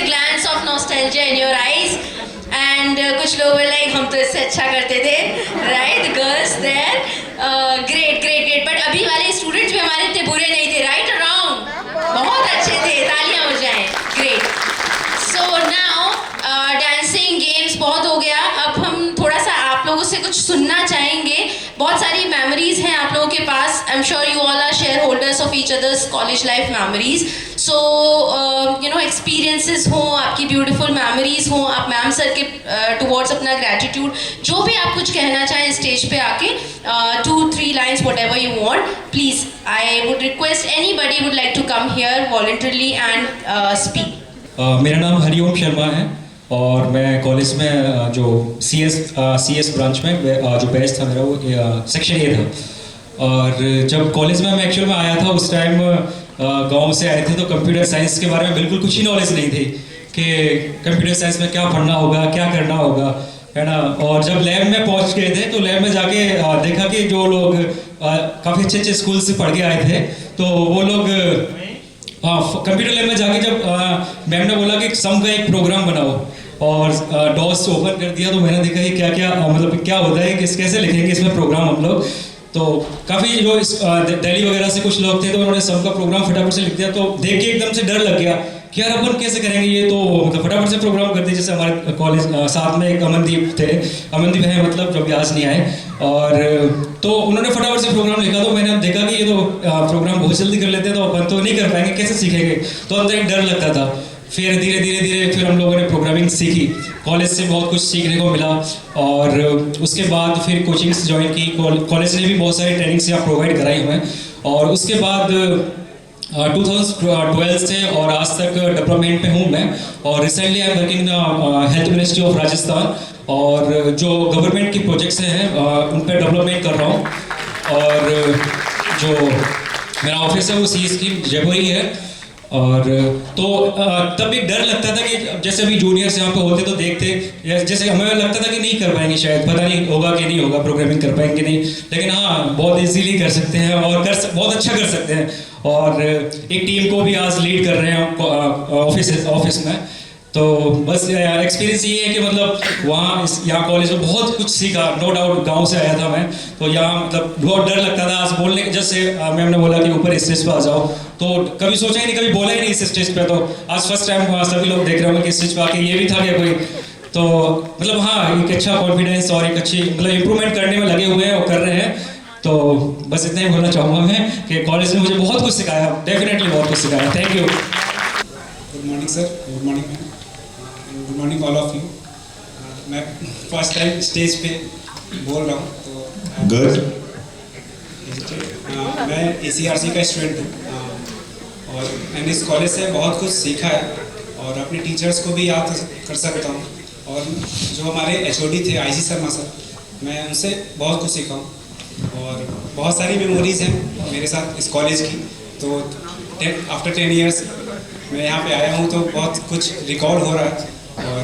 [SPEAKER 2] glance of nostalgia in your eyes and कुछ लोग were like हम तो इससे अच्छा करते थे, right? The girls there, great. But अभी वाले students भी हमारे इतने बुरे नहीं थे, right or wrong? बहुत अच्छे थे, तालियां हो जाएं, great. So now dancing games बहुत हो गया, अब हम थोड़ा सा आप लोगों से कुछ सुनना चाहेंगे. बहुत सारी memories हैं आप लोगों के पास. I'm sure you all are shareholders of each other's college life memories. So experiences हो, आपकी beautiful memories हो, आप मैम सर के towards अपना gratitude, जो भी आप कुछ कहना चाहें स्टेज पे आके, 2-3 lines whatever you want, please. I would request anybody would like to come here voluntarily and speak.
[SPEAKER 13] मेरा नाम हरिओम शर्मा है और मैं कॉलेज में जो CS ब्रांच में जो बैच था मेरा वो सेक्शन A था. और जब कॉलेज में मैं एक्चुअल में आया था उस टाइम गांव से आए थे तो कंप्यूटर साइंस के बारे में बिल्कुल कुछ ही नॉलेज नहीं थी कि कंप्यूटर साइंस में क्या पढ़ना होगा, क्या करना होगा, है ना. और जब लैब में पहुंच गए थे तो लैब में जाके देखा कि जो लोग काफ़ी अच्छे स्कूल से पढ़ के आए थे तो वो लोग कंप्यूटर लैब में जाके जब मैम ने बोला कि सम का एक प्रोग्राम बनाओ और डॉस ओपन कर दिया तो मैंने देखा कि क्या मतलब क्या होता है कि कैसे लिखेंगे इसमें प्रोग्राम हम लोग. तो काफ़ी जो दिल्ली वगैरह से कुछ लोग थे तो उन्होंने सबका प्रोग्राम फटाफट से लिख दिया. तो देख के एकदम से डर लग गया कि यार अपन कैसे करेंगे ये, तो मतलब फटाफट से प्रोग्राम कर दिया. जैसे हमारे कॉलेज साथ में एक अमनदीप है मतलब जो अभी आज नहीं आए, और तो उन्होंने फटाफट से प्रोग्राम लिखा. तो मैंने देखा कि ये तो प्रोग्राम बहुत जल्दी कर लेते हैं तो अपन तो नहीं कर पाएंगे, कैसे सीखेंगे. तो अंदर एक डर लगता था. फिर धीरे फिर हम लोगों ने प्रोग्रामिंग सीखी, कॉलेज से बहुत कुछ सीखने को मिला. और उसके बाद फिर कोचिंग्स ज्वाइन की, कॉलेज ने भी बहुत सारी ट्रेनिंग्स यहाँ प्रोवाइड कराई हुए हैं. और उसके बाद 2012 से और आज तक डेवलपमेंट पे हूँ मैं. और recently I am working health ministry of Rajasthan और जो गवर्नमेंट की प्रोजेक्ट्स हैं उन पर डेवलपमेंट कर रहा हूँ. और जो मेरा ऑफिस है वो CS की जयपुर ही है. और तो तब एक डर लगता था कि जैसे अभी जूनियर्स यहाँ पे होते तो देखते, जैसे हमें लगता था कि नहीं कर पाएंगे, शायद पता नहीं होगा कि नहीं होगा, प्रोग्रामिंग कर पाएंगे नहीं. लेकिन हाँ, बहुत इजीली कर सकते हैं और बहुत अच्छा कर सकते हैं. और एक टीम को भी आज लीड कर रहे हैं ऑफिस में. तो बस एक्सपीरियंस ये है कि मतलब यहाँ कॉलेज में बहुत कुछ सीखा. नो डाउट गांव से आया था मैं तो यहाँ मतलब बहुत डर लगता था आज बोलने. जैसे मैम ने बोला कि ऊपर स्टेज पे आ जाओ तो कभी सोचा ही नहीं, कभी बोला ही नहीं इस स्टेज पे. तो आज फर्स्ट टाइम सभी लोग देख रहे होंगे कि स्टेज पे आके ये भी था क्या कोई. तो मतलब हाँ, एक अच्छा कॉन्फिडेंस और एक अच्छी मतलब इम्प्रूवमेंट करने में लगे हुए हैं और कर रहे हैं. तो बस इतना ही बोलना चाहूँगा मैं कि कॉलेज ने मुझे बहुत कुछ सिखाया, डेफिनेटली बहुत कुछ सिखाया. Thank you.
[SPEAKER 14] Good morning sir, good morning ma'am, good morning all of you. मैं फर्स्ट टाइम स्टेज पे बोल रहा हूँ तो
[SPEAKER 7] गुड.
[SPEAKER 14] मैं ACRC का स्टूडेंट हूँ और मैंने इस कॉलेज से बहुत कुछ सीखा है और अपने टीचर्स को भी याद कर सकता हूँ. और जो हमारे HOD थे IG शर्मा सर, मैं उनसे बहुत कुछ सीखा हूँ. और बहुत सारी मेमोरीज हैं मेरे साथ इस कॉलेज की. तो आफ्टर 10 ईयर्स मैं यहाँ पे आया हूँ तो बहुत कुछ रिकॉल हो रहा है. और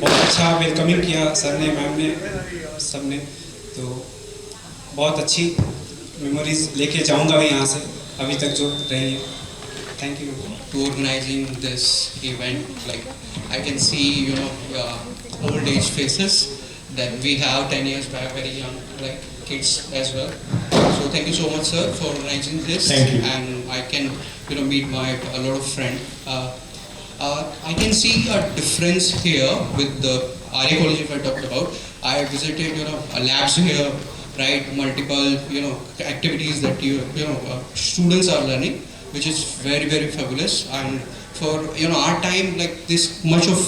[SPEAKER 14] बहुत अच्छा वेलकमिंग किया सर ने, मैम ने, सब ने. तो बहुत अच्छी मेमोरीज लेके जाऊंगा भी यहाँ से अभी तक जो रही है. Thank you
[SPEAKER 15] to organizing this event. Like I can see, old age faces that we have 10 years back, very young, like kids as well. So thank you so much, sir, for organizing this.
[SPEAKER 7] Thank you.
[SPEAKER 15] And I can, meet a lot of friends. I can see a difference here with the Arya College if I talked about. I visited, labs here, right? Multiple, activities that students are learning, which is very, very fabulous. And for our time, like this much of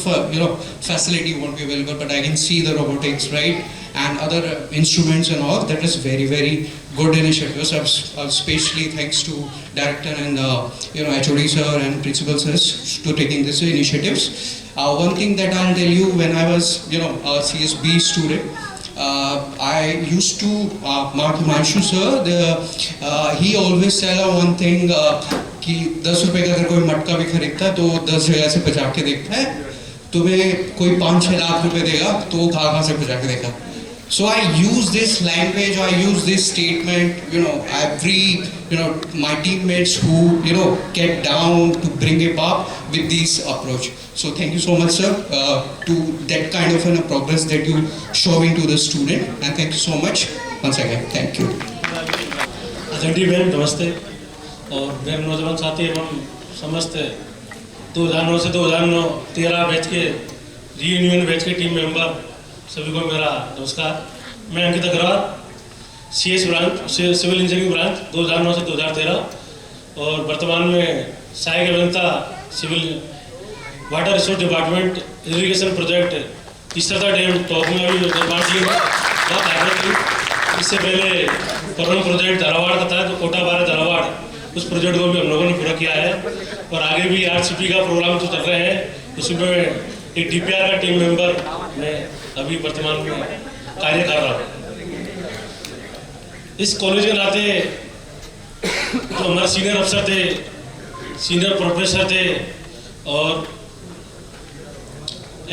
[SPEAKER 15] facility won't be available, but I can see the robotics, right, and other instruments and all. That is very, very good initiatives. Especially thanks to director and HOD sir and principal sirs to taking these initiatives. One thing that I'll tell you, when I was a CSB student, I used to Mark Himanshu sir. He always tell one thing कि 10 रुपए का अगर कोई मटका भी खरीदता है तो 10 जगह से बचा के देखता है. तुम्हें कोई 5-6 लाख रुपए देगा तो वो कहाँ से बचा के देखा. So I use this language, I use this statement, every, my teammates who, get down to bring it up with this approach. So thank you so much, sir, to that kind of progress that you showing to the student. And thank you so much once again. Thank you.
[SPEAKER 16] अजंटी बहन नमस्ते और मेरे नौजवान साथी एवं समस्त 2009 से 2013 batch के रीयूनियन बैच के टीम मेंबर सभी को मेरा नमस्कार. मैं Ankit Agarwal, CS branch civil engineering branch 2009 से 2013 और वर्तमान में सहायक अभियंता civil water resource department irrigation project तीसरा डैम टॉप में अभी निर्माण की बहुत आगे थी. इससे पहले परम प्रोजेक्ट धारावाड़ का था तो कोटा 12 धारावाड़, उस प्रोजेक्ट को भी हम लोगों ने पूरा किया है और आगे भी RCP का प्रोग्राम जो चल रहे हैं उसमें एक DPR का टीम मेंबर मैं अभी वर्तमान में कार्य कर रहा हूँ. इस कॉलेज के नाते जो हमारे सीनियर अफसर थे, सीनियर प्रोफेसर थे और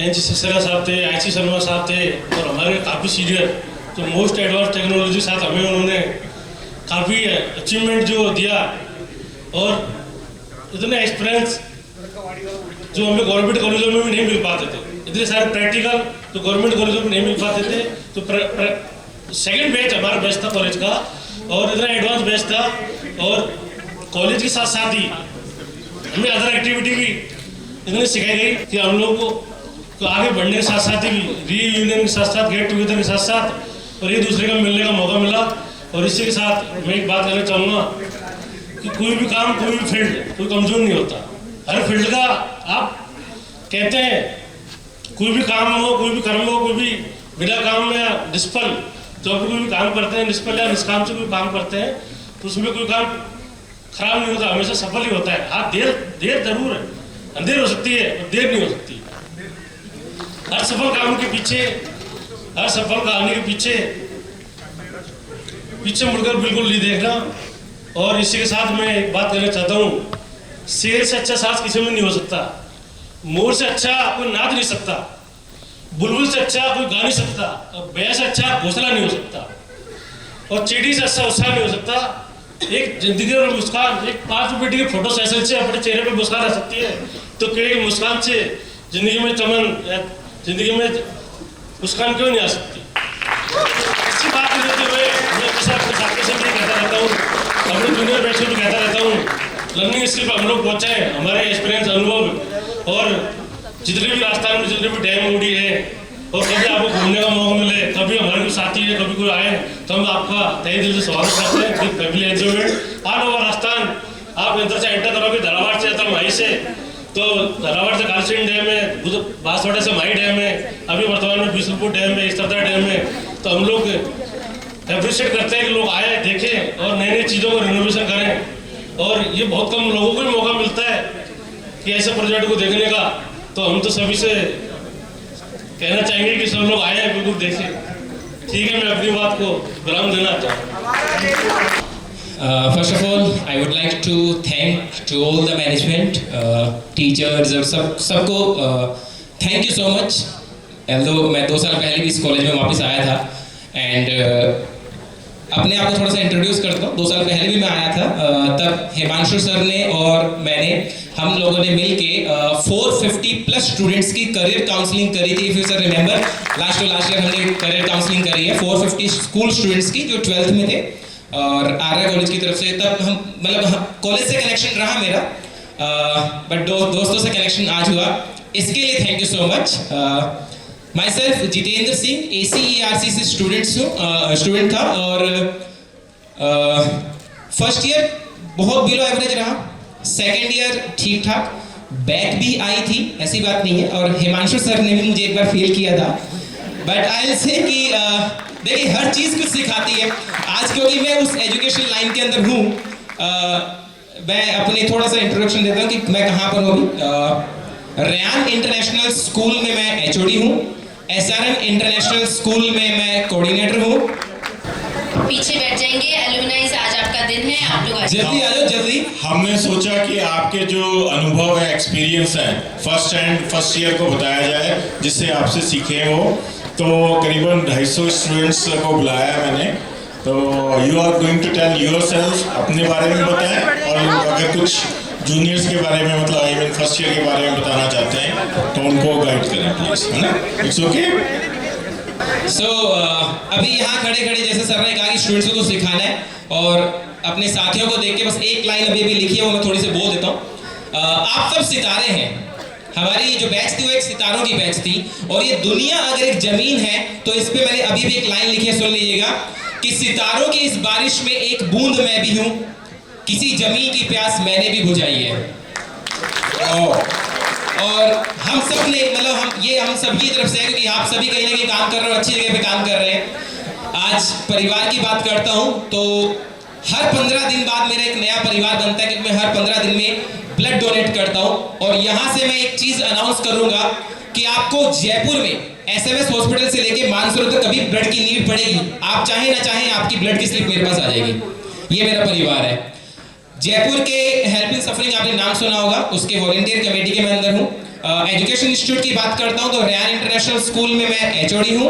[SPEAKER 16] NC सक्सेना साहब थे, IC शर्मा साहब थे और हमारे काफ़ी सीनियर तो मोस्ट एडवांस टेक्नोलॉजी साथ हमें उन्होंने काफ़ी अचीवमेंट जो दिया और इतने एक्सपीरियंस जो हमें गवर्नमेंट कॉलेजों में भी नहीं मिल पाते थे. इतने सारे प्रैक्टिकल तो गवर्नमेंट कॉलेजों में नहीं मिल पाते थे. तो सेकंड बैच हमारा बैच था कॉलेज का और इतना एडवांस बैच था और कॉलेज के साथ साथ ही हमें अदर एक्टिविटी भी इतनी सिखाई गई कि हम लोग को तो आगे बढ़ने के साथ साथ ही रीयूनियन के साथ साथ गेट टुगेदर के साथ साथ और एक दूसरे का मिलने का मौका मिला. और इसी के साथ मैं एक बात कहना चाहूँगा कि कोई भी काम, कोई भी फील्ड कोई कमज़ोर नहीं होता. हर फील्ड का आप कहते हैं कोई भी काम हो, कोई भी कर्म हो, कोई भी बिना काम में निष्फल जो भी कोई भी काम करते हैं निष्फल या निष्काम से कोई काम करते हैं तो उसमें कोई काम खराब नहीं होता, हमेशा सफल ही होता है. हाँ देर जरूर है, अंधेर हो सकती है और देर नहीं हो सकती. हर सफल काम के पीछे, हर सफल कहानी के पीछे मुड़कर बिल्कुल नहीं देखना. और इसी के साथ मैं एक बात कहना चाहता हूँ, शेर से अच्छा साज किसी में नहीं हो सकता, मोर से अच्छा कोई नाच नहीं सकता, बुलबुल से अच्छा कोई गा नहीं सकता, और बैल से अच्छा घोंसला नहीं हो सकता, और चींटी से अच्छा उत्साह नहीं हो सकता. एक जिंदगी और मुस्कान, एक 5 रुपये की फोटो सेशन से अपने चेहरे पर मुस्कान आ सकती है तो कई मुस्कान से जिंदगी में चमन, जिंदगी में मुस्कान क्यों नहीं आ सकती. इसी बात को लेते हुए मैं हमेशा अपने साथियों से भी कहता रहता हूँ, अपने जूनियर बैच में भी कहता रहता हूँ, लर्निंग स्किल पर हम लोग पहुँचाएँ हमारे एक्सपीरियंस, अनुभव और जितने भी राजस्थान में जितने भी डैम उड़ी है और कभी आपको घूमने का मौका मिले, कभी हमारे कोई साथी है, कभी कोई आए तो हम आपका तहे दिल से स्वागत करते हैं. With family enjoyment all over Rajasthan. आप इधर से एंटर करोगे धारावाड़ से या माही से तो धारावाड़ से कालसीन डैम है, बांसवाड़ा से माही डैम है, अभी वर्तमान में बिशनपुर डैम है, इस्तादा डैम है. तो हम लोग अप्रिशिएट करते हैं कि लोग आए, देखें और नई नई चीज़ों को रिनोवेशन करें. और ये बहुत कम लोगों को भी मौका मिलता है कि ऐसे प्रोजेक्ट को देखने का. तो हम तो सभी से कहना चाहेंगे कि सब लोग आए, बिल्कुल देखें. ठीक है, मैं अपनी बात को विराम देना चाहता हूँ.
[SPEAKER 17] First of all, I would like to thank to all the management, teachers और सबको thank you so much. मैं 2 साल पहले भी इस कॉलेज में वापस आया था and अपने आप को थोड़ा सा इंट्रोड्यूस करता हूँ। 2 साल पहले भी मैं आया था, तब हिमांशु सर ने और मैंने, हम लोगों ने मिल के 450 प्लस स्टूडेंट्स की करियर काउंसलिंग करी थी। If you sir remember, last year हमने करियर काउंसलिंग करी है 450 स्कूल स्टूडेंट्स की जो 12th में थे और आर्या कॉलेज की तरफ से। तब हम मतलब कॉलेज से कनेक्शन रहा मेरा, बट दोस्तों से कनेक्शन आज हुआ, इसके लिए thank you so much. My self Jitendra Singh, ACERC से स्टूडेंट था और फर्स्ट ईयर बहुत बिलो एवरेज रहा, सेकेंड ईयर ठीक ठाक, बैक भी आई थी, ऐसी बात नहीं है। और हिमांशु सर ने भी मुझे एक बार फेल किया था, बट आई विल से कि देखिए हर चीज़ कुछ सिखाती है। आज क्योंकि मैं उस एजुकेशन लाइन के अंदर हूँ, मैं अपने थोड़ा सा इंट्रोडक्शन देता हूँ कि मैं कहाँ पर हूँ। रेयान इंटरनेशनल स्कूल में मैं HOD हूँ, SRM इंटरनेशनल स्कूल में मैं कोऑर्डिनेटर हूँ।
[SPEAKER 2] पीछे बैठ जाएंगे, एलुमनाई से आज आपका दिन है, आप लोग
[SPEAKER 17] जल्दी आ जाओ जल्दी।
[SPEAKER 7] हमने सोचा कि आपके जो अनुभव है, एक्सपीरियंस है, फर्स्ट ईयर को बताया जाए, जिससे आपसे सीखे वो। तो करीबन 250 स्टूडेंट्स को बुलाया मैंने। तो you are going to tell yourself, अपने बारे में बताएं, और अगर कुछ जूनियर्स के बारे में, मतलब आई मीन फर्स्ट ईयर के बारे में बताना चाहते हैं तो उनको गाइड करें प्लीज, है ना? It's okay.
[SPEAKER 17] सो अभी यहाँ खड़े खड़े जैसे सर ने कहा कि स्टूडेंट्स को तो सिखाना है, और अपने साथियों को देख के बस एक लाइन अभी लिखी है, वो मैं थोड़ी सी बोल देता हूँ। आप सब सितारे हैं। हमारी जो बैच थी वो एक सितारों की बैच थी, और ये दुनिया अगर एक जमीन है तो इस पे मैंने अभी भी एक लाइन लिखी है, सुन लीजिएगा कि सितारों की इस बारिश में एक बूंद मैं भी हूँ, किसी जमीन की प्यास मैंने भी बुझाई है। और हम सब ने, मतलब हम सब की तरफ से है, क्योंकि आप सभी कहीं ना कहीं काम कर रहे हो, अच्छी जगह पे काम कर रहे हैं। आज परिवार की बात करता हूँ तो हर 15 दिन बाद मेरा एक नया परिवार बनता है, क्योंकि मैं हर 15 दिन में ब्लड डोनेट करता हूँ। और यहाँ से मैं एक चीज अनाउंस करूंगा कि आपको जयपुर में SMS हॉस्पिटल से लेके मानसरोवर तक कभी ब्लड की नीड पड़ेगी, आप चाहे ना चाहे आपकी ब्लड की स्लिप मेरे पास आ जाएगी। ये मेरा परिवार है। जयपुर के हेल्पिंग सफरिंग आपने नाम सुना होगा, उसके वॉलंटियर कमेटी के मैं अंदर हूँ। एजुकेशन इंस्टीट्यूट की बात करता हूँ तो रेयान इंटरनेशनल स्कूल में मैं HOD हूँ।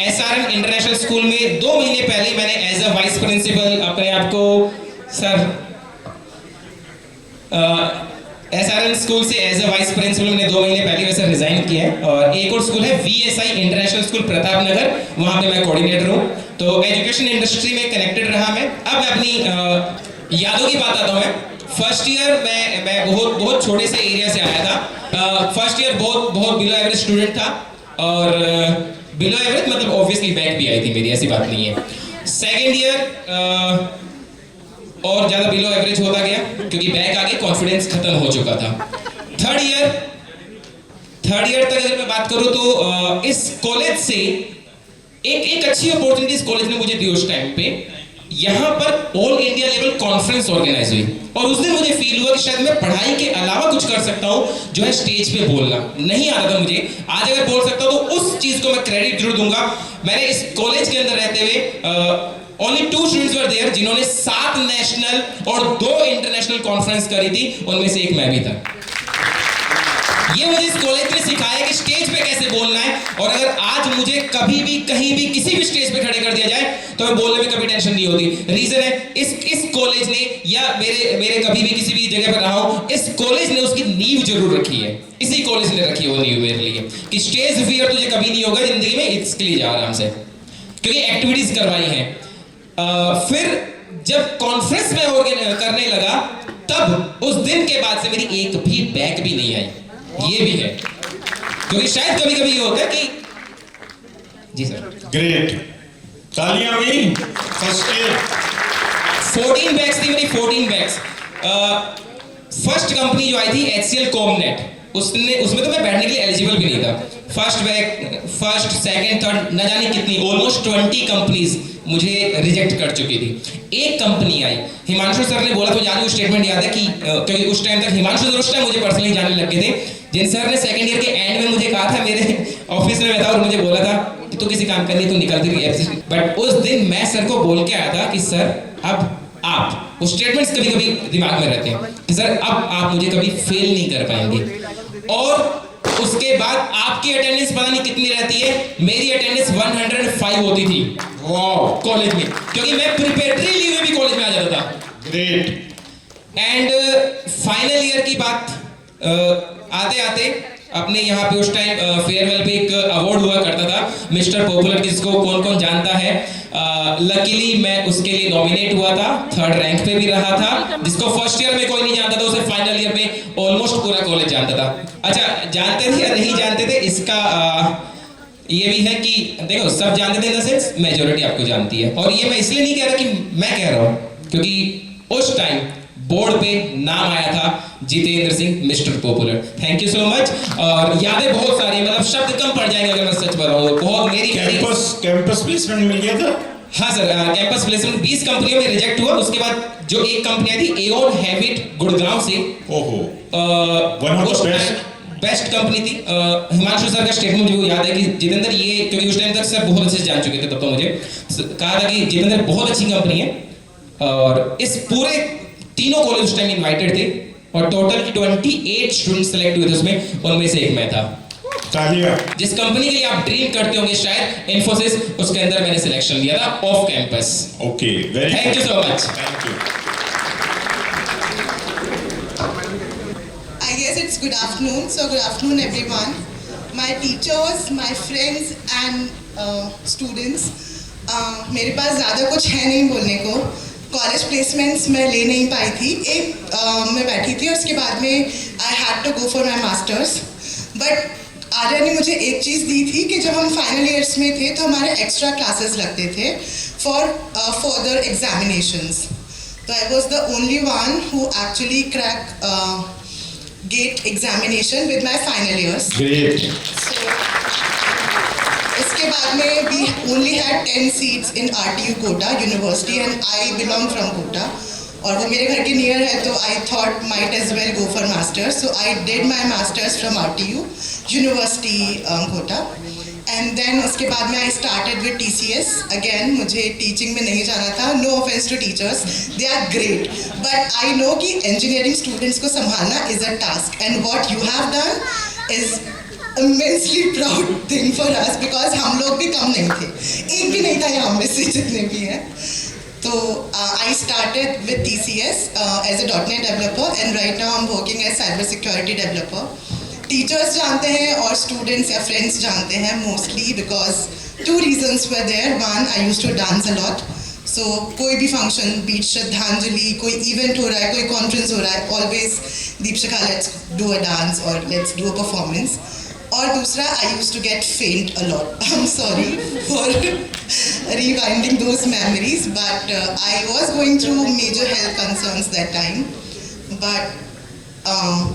[SPEAKER 17] SRM इंटरनेशनल स्कूल में 2 महीने पहले मैंने एज अ वाइस प्रिंसिपल अपने आप को SRM स्कूल से एज अ वाइस प्रिंसिपल मैंने 2 महीने पहले वैसे रिजाइन किया है। और एक और स्कूल है VSI international school Pratap Nagar, वहाँ पे मैं कोऑर्डिनेटर हूँ। तो एजुकेशन इंडस्ट्री में कनेक्टेड रहा मैं। अब मैं अपनी यादों की बात आता हूँ। मैं फर्स्ट ईयर मैं बहुत छोटे से एरिया से आया था। फर्स्ट ईयर बहुत बिलो एवरेज स्टूडेंट था, और बिलो एवरेज मतलब ऑब्वियसली बैक भी आई थी मेरी, ऐसी बात नहीं है। सेकेंड ईयर और ज़्यादा बिलो एवरेज होता गया, क्योंकि बैक आगे कॉन्फिडेंस खत्म हो चुका था। थर्ड ईयर तक अगर मैं बात करूँ तो इस कॉलेज से एक अच्छी अपॉर्चुनिटी इस कॉलेज ने मुझे दी उस टाइम पे। यहाँ पर all India level conference organise हुई, और उस दिन मुझे फील हुआ कि शायद मैं पढ़ाई के अलावा कुछ कर सकता हूँ, जो है स्टेज पे बोलना। नहीं आता था मुझे, आज अगर बोल सकता हूँ तो उस चीज को मैं क्रेडिट जरूर दूंगा। मैंने इस कॉलेज के अंदर रहते हुए ओनली 2 स्टूडेंट्स वर देयर जिन्होंने 7 नेशनल और 2 इंटरनेशनल कॉन्फ्रेंस करी थी, उनमें से एक मैं भी था। ये मुझे इस कॉलेज ने सिखाया कि स्टेज पे कैसे बोलना है, और अगर आज मुझे कभी भी कहीं भी किसी भी स्टेज पे खड़े कर दिया जाए तो मैं बोलने में कभी टेंशन नहीं होती। रीजन है इस कॉलेज ने, या मेरे कभी भी किसी भी जगह पर रहा हूं, इस कॉलेज ने उसकी नींव जरूर रखी है। इसी कॉलेज ने रखी है वो नींव मेरे लिए कि स्टेज फियर तुझे कभी नहीं होगा जिंदगी में, इसके लिए जा आराम से, क्योंकि एक्टिविटीज करवाई हैं। फिर जब कॉन्फ्रेंस में करने लगा, तब उस दिन के बाद से मेरी एक भी बैक भी नहीं आई। ये भी है, क्योंकि शायद कभी कभी ये होता है कि जी सर।
[SPEAKER 7] ग्रेट, तालियां भी। फर्स्ट ईयर
[SPEAKER 17] 14 बैग्स थी मेरी, 14 बैग्स। फर्स्ट कंपनी जो आई थी HCL कॉमनेट, उसमें तो मैं बैठने के लिए एलिजिबल भी नहीं था। फर्स्ट सेकंड थर्ड न जाने कितनी, ऑलमोस्ट 20 कंपनीज मुझे रिजेक्ट कर चुकी थी। एक कंपनी आई, हिमांशु सर ने बोला, तो जाने वो स्टेटमेंट याद है कि क्योंकि उस टाइम तक हिमांशु सर उस टाइम मुझे पर्सनली जानने लगे थे, जिन सर ने सेकंड ईयर के एंड में मुझे कहा था, मेरे ऑफिस में मैं था और मुझे बोला था कि तू किसी काम करनी तो निकलती थी। बट उस दिन मैं सर को बोल के आया था कि सर अब आप, वो स्टेटमेंट्स कभी कभी दिमाग में रहते हैं कि सर अब आप मुझे कभी फेल नहीं कर पाएंगे। और उसके बाद आपकी अटेंडेंस पता नहीं कितनी रहती है, मेरी अटेंडेंस 105 होती थी। वाह, कॉलेज में, क्योंकि मैं प्रिपरेटरी लीव में भी कॉलेज में आ जाता था।
[SPEAKER 7] ग्रेट।
[SPEAKER 17] एंड फाइनल ईयर की बात आते आते अपने यहाँ पे उस टाइम फेयरवेल पे एक अवार्ड हुआ करता था, मिस्टर पॉपुलर, जिसको कौन कौन जानता है। लकीली मैं उसके लिए नॉमिनेट हुआ था, 3rd रैंक पे भी रहा था, जिसको फर्स्ट ईयर में कोई नहीं जानता था, उसे फाइनल ईयर में ऑलमोस्ट पूरा कॉलेज जानता था। अच्छा, जानते थे या नहीं जानते थे, इसका ये भी है कि देखो, सब जानते थे इन द सेंस मेजॉरिटी आपको जानती है। और ये मैं इसलिए नहीं कह रहा कि मैं कह रहा हूँ, क्योंकि उस टाइम बोर्ड पे नाम आया था Jitendra Singh, mister popular. Thank you so much. और यादें बहुत सारी, मतलब शब्द कम पड़ जाएंगे अगर मैं सच बताऊं। बहुत मेरी
[SPEAKER 7] कैंपस प्लेसमेंट मिल गया था।
[SPEAKER 17] हाँ सर, कैंपस प्लेसमेंट 20 कंपनियों में रिजेक्ट हुआ। उसके बाद जो एक कंपनी आई थी एओन हैबिट गुड़गांव से, बेस्ट कंपनी थी। हिमांशु सर का स्टेटमेंट मुझे याद है कि जितेंद्र, ये क्योंकि उस टाइम तक सर बहुत अच्छे से जान चुके थे, तब तो मुझे कहा था कि जितेंद्र बहुत अच्छी कंपनी है। और इस पूरे तीनों कॉलेज उस टाइम इनवाइटेड थे और टोटल 28 स्टूडेंट सेलेक्ट हुए थे उसमें, उनमें से एक मैं था।
[SPEAKER 7] तालियां।
[SPEAKER 17] जिस कंपनी के लिए आप ड्रीम करते होंगे शायद, इन्फोसिस, उसके अंदर मैंने सिलेक्शन लिया था off campus.
[SPEAKER 7] Okay, very
[SPEAKER 17] thank you so much.
[SPEAKER 7] Thank you.
[SPEAKER 12] I guess it's good afternoon. So good afternoon, everyone. My teachers, my friends, and students. मेरे पास ज़्यादा कुछ है नहीं बोलने को। कॉलेज प्लेसमेंट्स मैं ले नहीं पाई थी। एक मैं बैठी थी और उसके बाद में I had to go for my masters. But Arya ने मुझे एक चीज़ दी थी कि जब हम फाइनल ईयर्स में थे तो हमारे एक्स्ट्रा क्लासेस लगते थे फॉर फर्दर एग्जामिनेशंस। तो I was the only one who actually crack GATE examination with my final years. इसके बाद में we only had 10 seats in RTU Kota university and I belong from Kota, और वो मेरे घर के नियर है, तो I thought might as well go for masters. So I did my masters from RTU university Kota. And then उसके बाद में I started with TCS। Again मुझे टीचिंग में नहीं जाना था, no offence to teachers, they are great, but I know कि engineering students को संभालना is a task, and what you have done is immensely proud thing for us, because हम लोग भी कम नहीं थे, एक भी नहीं था यहाँ में से जितने भी हैं। तो I started with TCS as a .NET developer and right now I'm working as cyber security developer. Teachers जानते हैं और students या friends जानते हैं mostly because 2 reasons were there. One, I used to dance a lot. So कोई भी function, be it श्रद्धांजलि, कोई event हो रहा है, कोई conference हो रहा है, always Deepshikha, let's do a dance or let's do a performance. और दूसरा, I used to get faint a lot. I'm sorry for rewinding those memories, but I was going through major health concerns that time. But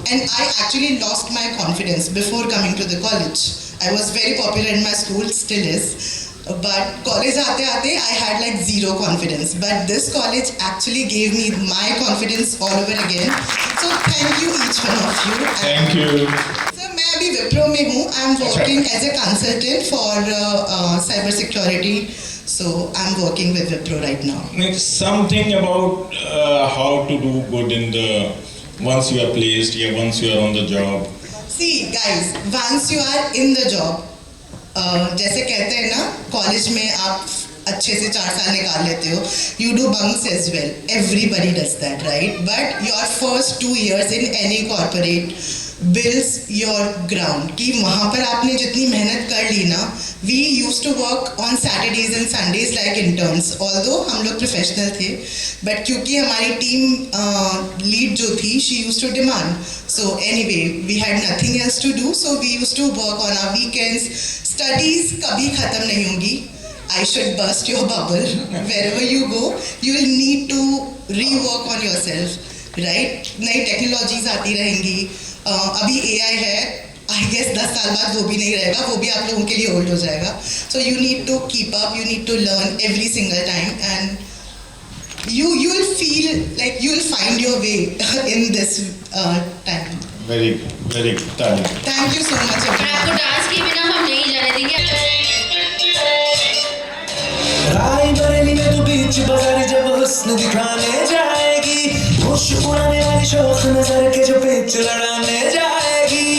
[SPEAKER 12] and I actually lost my confidence before coming to the college. I was very popular in my school, still is. But college आते आते I had like zero confidence. But this college actually gave me my confidence all over again. So thank you each one of you.
[SPEAKER 7] Thank you.
[SPEAKER 12] मैं अभी विप्रो में हूँ। I am working as a consultant for cyber security, so I am working with Wipro right now.
[SPEAKER 7] Something about how to do good in the once you are placed, yeah, once you are on the job.
[SPEAKER 12] See guys, once you are in the job, जैसे कहते हैं ना, college में आप अच्छे से 4 साल निकाल लेते हो, you do bunks as well, everybody does that, right? But your first 2 years in any corporate builds your ground, कि वहाँ पर आपने जितनी मेहनत कर ली ना, we used to work on Saturdays and Sundays like interns, although हम लोग प्रोफेशनल थे, but क्योंकि हमारी टीम लीड जो थी, she used to demand, so anyway we had nothing else to do, so we used to work on our weekends. Studies कभी ख़त्म नहीं होंगी. I should burst your bubble. Wherever you go, you will need to rework on yourself, right? नई technologies आती रहेंगी. अभी AI है, I guess 10 साल बाद वो भी नहीं रहेगा, वो भी आप लोगों के लिए ओल्ड हो जाएगा. So you need to keep up, you need to learn every single time, and you will feel like you will find your way in this time.
[SPEAKER 7] Very good.
[SPEAKER 12] Thank you so much.
[SPEAKER 2] आपको dance के बिना हम नहीं जाने देंगे.
[SPEAKER 11] रायबरेली में तो बीच बाजार जब हुस्न दिखाने जाएगी, होश उड़ाने वाली शौक नजर के जो पिच लड़ाने जाएगी.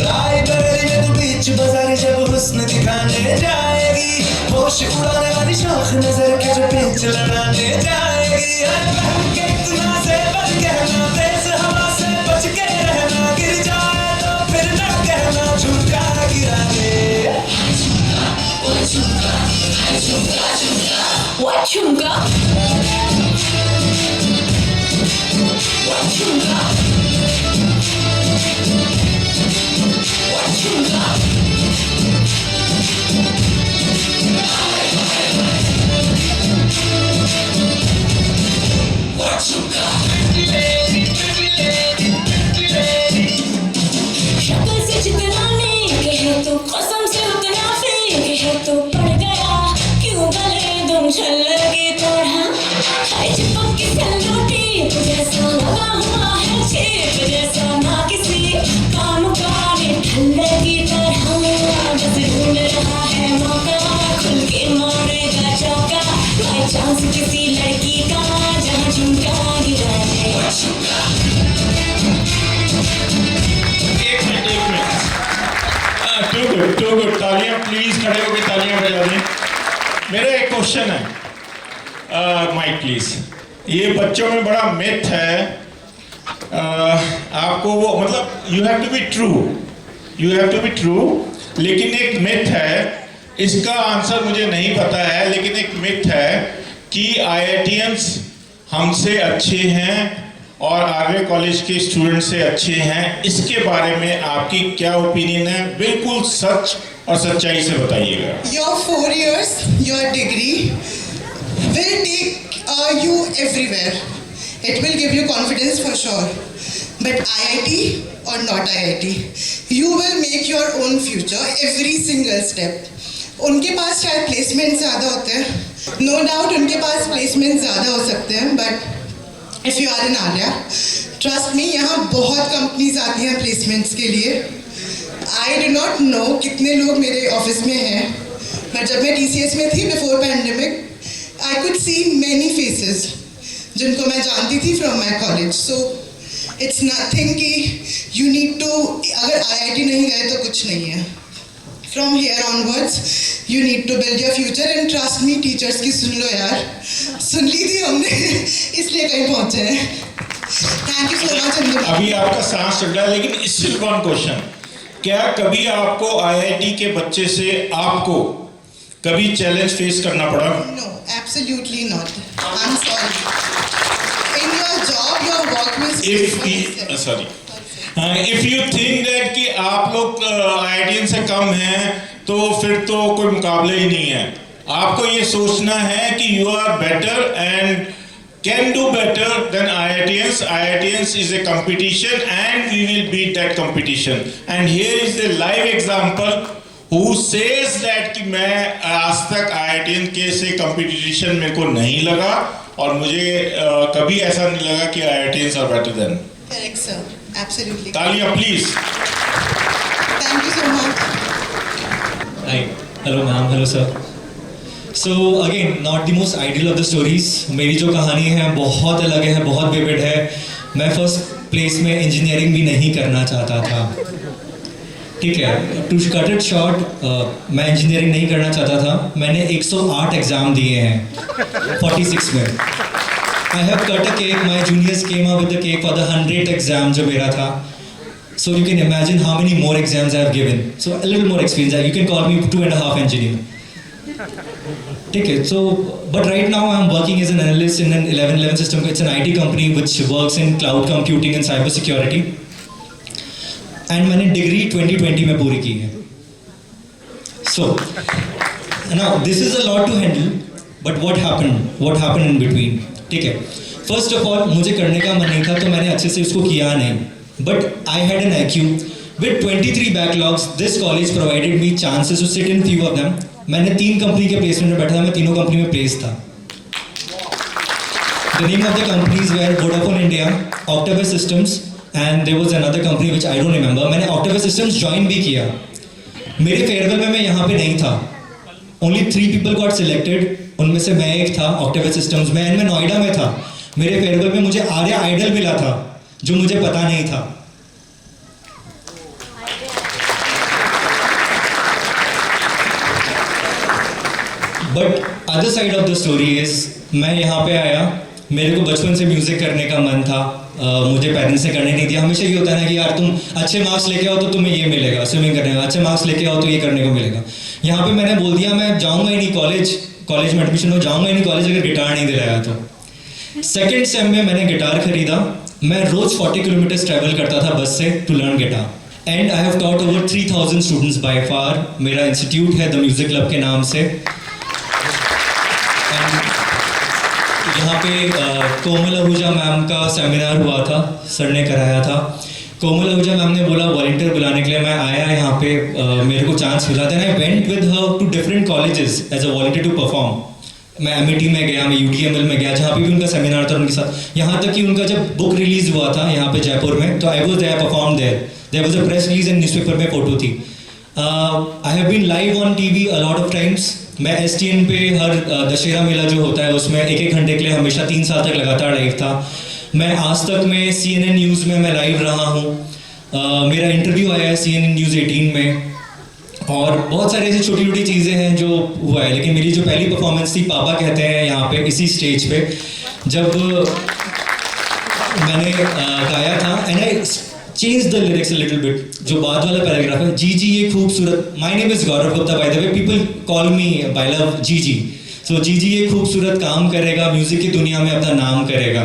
[SPEAKER 11] रायबरेली में तो बीच बाजार कुछ लड़ाने जाएगी बहन के इतना से बच कहना तेज हवा से बच के रहना गिर जाए तो फिर न कहना झूठा गिरा दे
[SPEAKER 4] What chunga? What chunga? What chunga? What chunga? शक्ल से जितना नेक है तो कसम से उतना फेक है तो पड़ गया क्यों गले तुम छल्ले की तरह हाय चिपक के सेलो टेप जैसा लगा हुआ है चेप जैसा ना किसी काम का ठल्ले की तरह बस ढूंढ रहा है मौका खुल के मारेगा चौका बाई चांस किसी लड़की का जहाँ झुमका गिरा है
[SPEAKER 7] टू गुड तालियां प्लीज खड़े होकर तालियां बजा दें। मेरा एक क्वेश्चन है माइक प्लीज। ये बच्चों में बड़ा मिथ है आपको वो मतलब you have to be true लेकिन एक मिथ है इसका आंसर मुझे नहीं पता है लेकिन एक मिथ है कि IITians हमसे अच्छे हैं और आर्य कॉलेज के स्टूडेंट से अच्छे हैं। इसके बारे में आपकी क्या ओपिनियन है? बिल्कुल सच और सच्चाई से बताइएगा।
[SPEAKER 12] Your 4 years, your degree will take you everywhere. It will give you confidence for sure. But IIT or not IIT, you will make your own future every single step. उनके पास शायद प्लेसमेंट ज़्यादा होते हैं, नो डाउट उनके पास placement ज़्यादा हो सकते हैं, but if you are in Arya trust me यहाँ बहुत कंपनीज आती हैं प्लेसमेंट्स के लिए। आई डू नॉट नो कितने लोग मेरे ऑफिस में हैं, बट जब मैं TCS में थी before pandemic I could see many faces जिनको मैं जानती थी from my college. So it's nothing कि यू नीड टू, अगर IIT नहीं गए तो कुछ नहीं है। From here onwards, you need to build your future and trust me, teachers की सुन लो यार, सुन ली थी हमने इसलिए कहीं पहुँचे हैं। Thank you so much।
[SPEAKER 7] अभी आपका सांस चल रहा है लेकिन still one question, क्या कभी आपको IIT के बच्चे से आपको कभी चैलेंज फेस करना पड़ा?
[SPEAKER 12] No, absolutely not. I'm sorry. In your job, your work will
[SPEAKER 7] If you think that कि आप लोग IITian से कम हैं तो फिर तो कोई मुकाबले ही नहीं है। आपको ये सोचना है कि you are better and can do better than IITians. IITians is a competition and we will beat that competition. And here is the live example who says that कि मैं आज तक IITian के से competition मेरे को नहीं लगा और मुझे कभी ऐसा नहीं लगा कि IITians are better than.
[SPEAKER 12] Correct, sir. Absolutely.
[SPEAKER 7] तालियां please.
[SPEAKER 12] Thank you so much.
[SPEAKER 13] Hi, hello ma'am, hello sir. So again, not the most ideal of the stories. मेरी जो कहानी है बहुत अलग है, बहुत विविड है। मैं फर्स्ट प्लेस में इंजीनियरिंग भी नहीं करना चाहता था, ठीक है। टू कट इट शॉर्ट, मैं इंजीनियरिंग नहीं करना चाहता था। मैंने 108 एग्ज़ाम दिए हैं 46 में। I have cut a cake. My juniors came up with the cake for the 100th exam जो मेरा था. So you can imagine how many more exams I have given. So a little more experience. You can call me 2.5 engineer. ठीक है. So but right now I am working as an analyst in an 1111 system. It's an IT company which works in cloud computing and cyber security. And मैंने degree 2020 में पूरी की है. So now this is a lot to handle. But what happened? What happened in between? ठीक है. First of all मुझे करने का मन नहीं था तो मैंने अच्छे से उसको किया नहीं. But I had an IQ with 23 backlogs. This college provided me chances to sit in few of them. मैंने 3 कंपनी के प्लेसमेंट में बैठा था, मैं तीनों कंपनी में प्लेस था. The name of the companies were Vodafone India, Octavis Systems and there was another company which I don't remember. मैंने ऑक्टाविस सिस्टम्स ज्वाइन भी किया. मेरे फेयरवेल में मैं यहाँ पे नहीं था. Only 3 people got selected. उनमें से मैं एक था ऑक्टाविस सिस्टम्स में, एंड मैं नोएडा में था. मेरे फेयरवेल में मुझे आर्या आइडल मिला था जो मुझे पता नहीं था. But other side of the story is मैं यहाँ पे आया, मेरे को बचपन से म्यूज़िक करने का मन था, मुझे पेरेंट्स ने करने नहीं दिया। हमेशा ये होता है ना कि यार तुम अच्छे मार्क्स लेके आओ तो तुम्हें ये मिलेगा, स्विमिंग करने का, अच्छे मार्क्स लेके आओ तो ये करने को मिलेगा। यहाँ पे मैंने बोल दिया मैं जाऊँगा ही नहीं कॉलेज में एडमिशन हो जाऊँगा ही नहीं कॉलेज अगर गिटार नहीं दिलाया तो। सेकेंड सेम में मैंने गिटार खरीदा, मैं रोज़ 40 किलोमीटर ट्रैवल करता था बस से to learn guitar, and I have taught over 3000 students by far. मेरा इंस्टीट्यूट है द म्यूज़िक क्लब के नाम से। यहाँ पे कोमल आहूजा मैम का सेमिनार हुआ था, सर ने कराया था। कोमल आहूजा मैम ने बोला वॉलंटियर बुलाने के लिए, मैं आया यहाँ पे, मेरे को चांस मिला। Then I went with her to different colleges as a volunteer to perform. मैं एमईटी में गया, मैं यूटीएमएल में गया, जहाँ पे भी उनका सेमिनार था उनके साथ। यहाँ तक कि उनका जब बुक रिलीज हुआ था यहाँ पे जयपुर में, तो I was there, perform there was a press release and newspaper में फोटो थी। I have been live on TV a lot of times. मैं एसटीएन पे हर दशहरा मेला जो होता है उसमें 1-1 घंटे के लिए हमेशा 3 साल तक लगातार लाइव था। मैं आज तक में CNN न्यूज़ में मैं लाइव रहा हूँ। मेरा इंटरव्यू आया है CNN न्यूज़ 18 में, और बहुत सारी ऐसी छोटी छोटी चीज़ें हैं जो हुआ है। लेकिन मेरी जो पहली परफॉर्मेंस थी पापा कहते हैं यहाँ पे इसी स्टेज पे, जब मैंने गाया था, and I change the lyrics a little bit. जो बाद वाला पैराग्राफ है, जी जी ये खूबसूरत, my name is Gaurav Gupta by the way, people call me by love G G. So G G ये खूबसूरत काम करेगा, म्यूजिक की दुनिया में अपना नाम करेगा।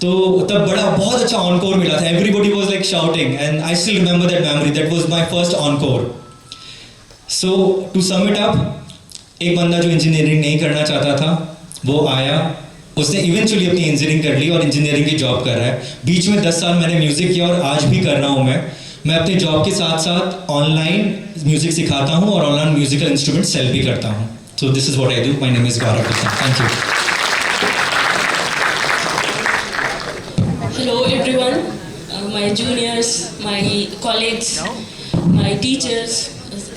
[SPEAKER 13] तो तब बड़ा बहुत अच्छा ऑनकोर मिला था, everybody was like shouting, and I still remember that memory, that was my first encore. So to sum it up, एक बंदा जो इंजीनियरिंग नहीं करना चाहता था वो आया, उसने इवेंचुअली अपनी इंजीनियरिंग कर ली और इंजीनियरिंग की जॉब कर रहा है। बीच में 10 साल मैंने म्यूज़िक किया और आज भी कर रहा हूँ। मैं अपने जॉब के साथ साथ ऑनलाइन म्यूज़िक सिखाता हूँ और ऑनलाइन म्यूजिकल इंस्ट्रूमेंट सेल भी करता हूँ। सो this is what I do. My name is Gaurav Gupta. Thank you.
[SPEAKER 18] Hello everyone, my juniors, my colleagues, my teachers,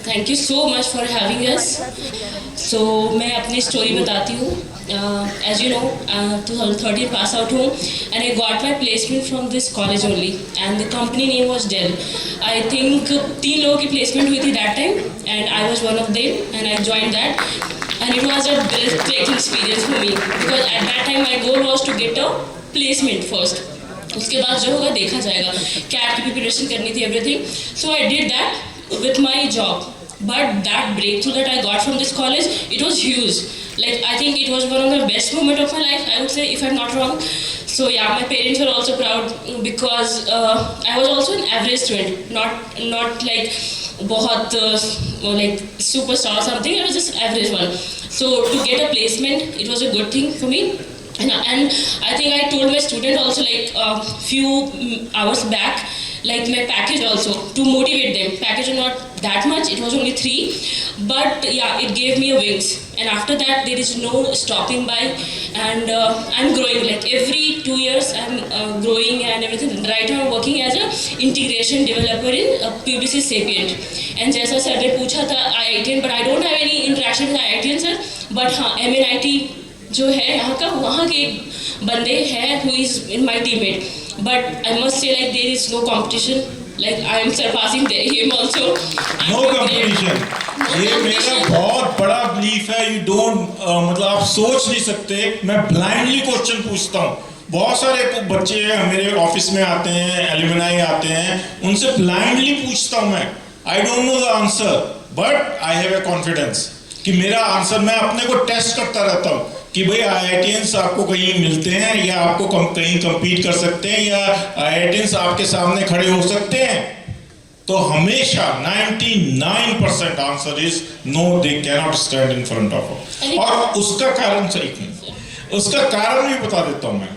[SPEAKER 18] thank you so much for having us. So मैं अपनी story बताती हूँ। As you know, 2013 pass out हूँ, and I got my placement from this college only, and the company name was Dell. I think 3 लोगों की placement हुई थी that time, and I was one of them, and I joined that, and it was a breathtaking experience for me because at that time my goal was to get a placement first. उसके बाद जो होगा देखा जाएगा, cat की preparation करनी थी, everything. So I did that with my job, but that breakthrough that I got from this college, it was huge. Like I think it was one of the best moment of my life, I would say, if I'm not wrong. So yeah, my parents were also proud because I was also an average student, not like बहुत like superstar or something. I was just average one. So to get a placement, it was a good thing for me. And I think I told my student also like a few hours back, like my package also, to motivate them. Package was not that much, it was only 3, but yeah, it gave me a wings. And after that there is no stopping by, and I'm growing, like every 2 years I'm growing and everything. Right now I'm working as a integration developer in PBC Sapient. And जैसा sir ने पूछा था IITian, but I don't have any interaction with IITian sir, but हाँ MNIT जो है यहाँ का, वहाँ के बंदे हैं who is in my teammate. But I must say like there is no competition. Like I am surpassing him also.
[SPEAKER 7] No competition. ये मेरा बहुत बड़ा बिलीफ है। यू डोंट मतलब आप सोच नहीं सकते, मैं ब्लाइंडली क्वेश्चन पूछता हूँ। बहुत सारे बच्चे हैं मेरे ऑफिस में आते हैं, एलुमनाई आते हैं, उनसे ब्लाइंडली पूछता हूँ मैं। I don't know the answer, but I have a confidence कि मेरा आंसर, मैं अपने को टेस्ट करता रहता हूँ कि भाई IITians आपको कहीं मिलते हैं या आपको कहीं compete कर सकते हैं या IITians आपके सामने खड़े हो सकते हैं। तो हमेशा 99% answer is no, they cannot stand in front of. और उसका कारण उसका कारण भी बता देता हूं मैं।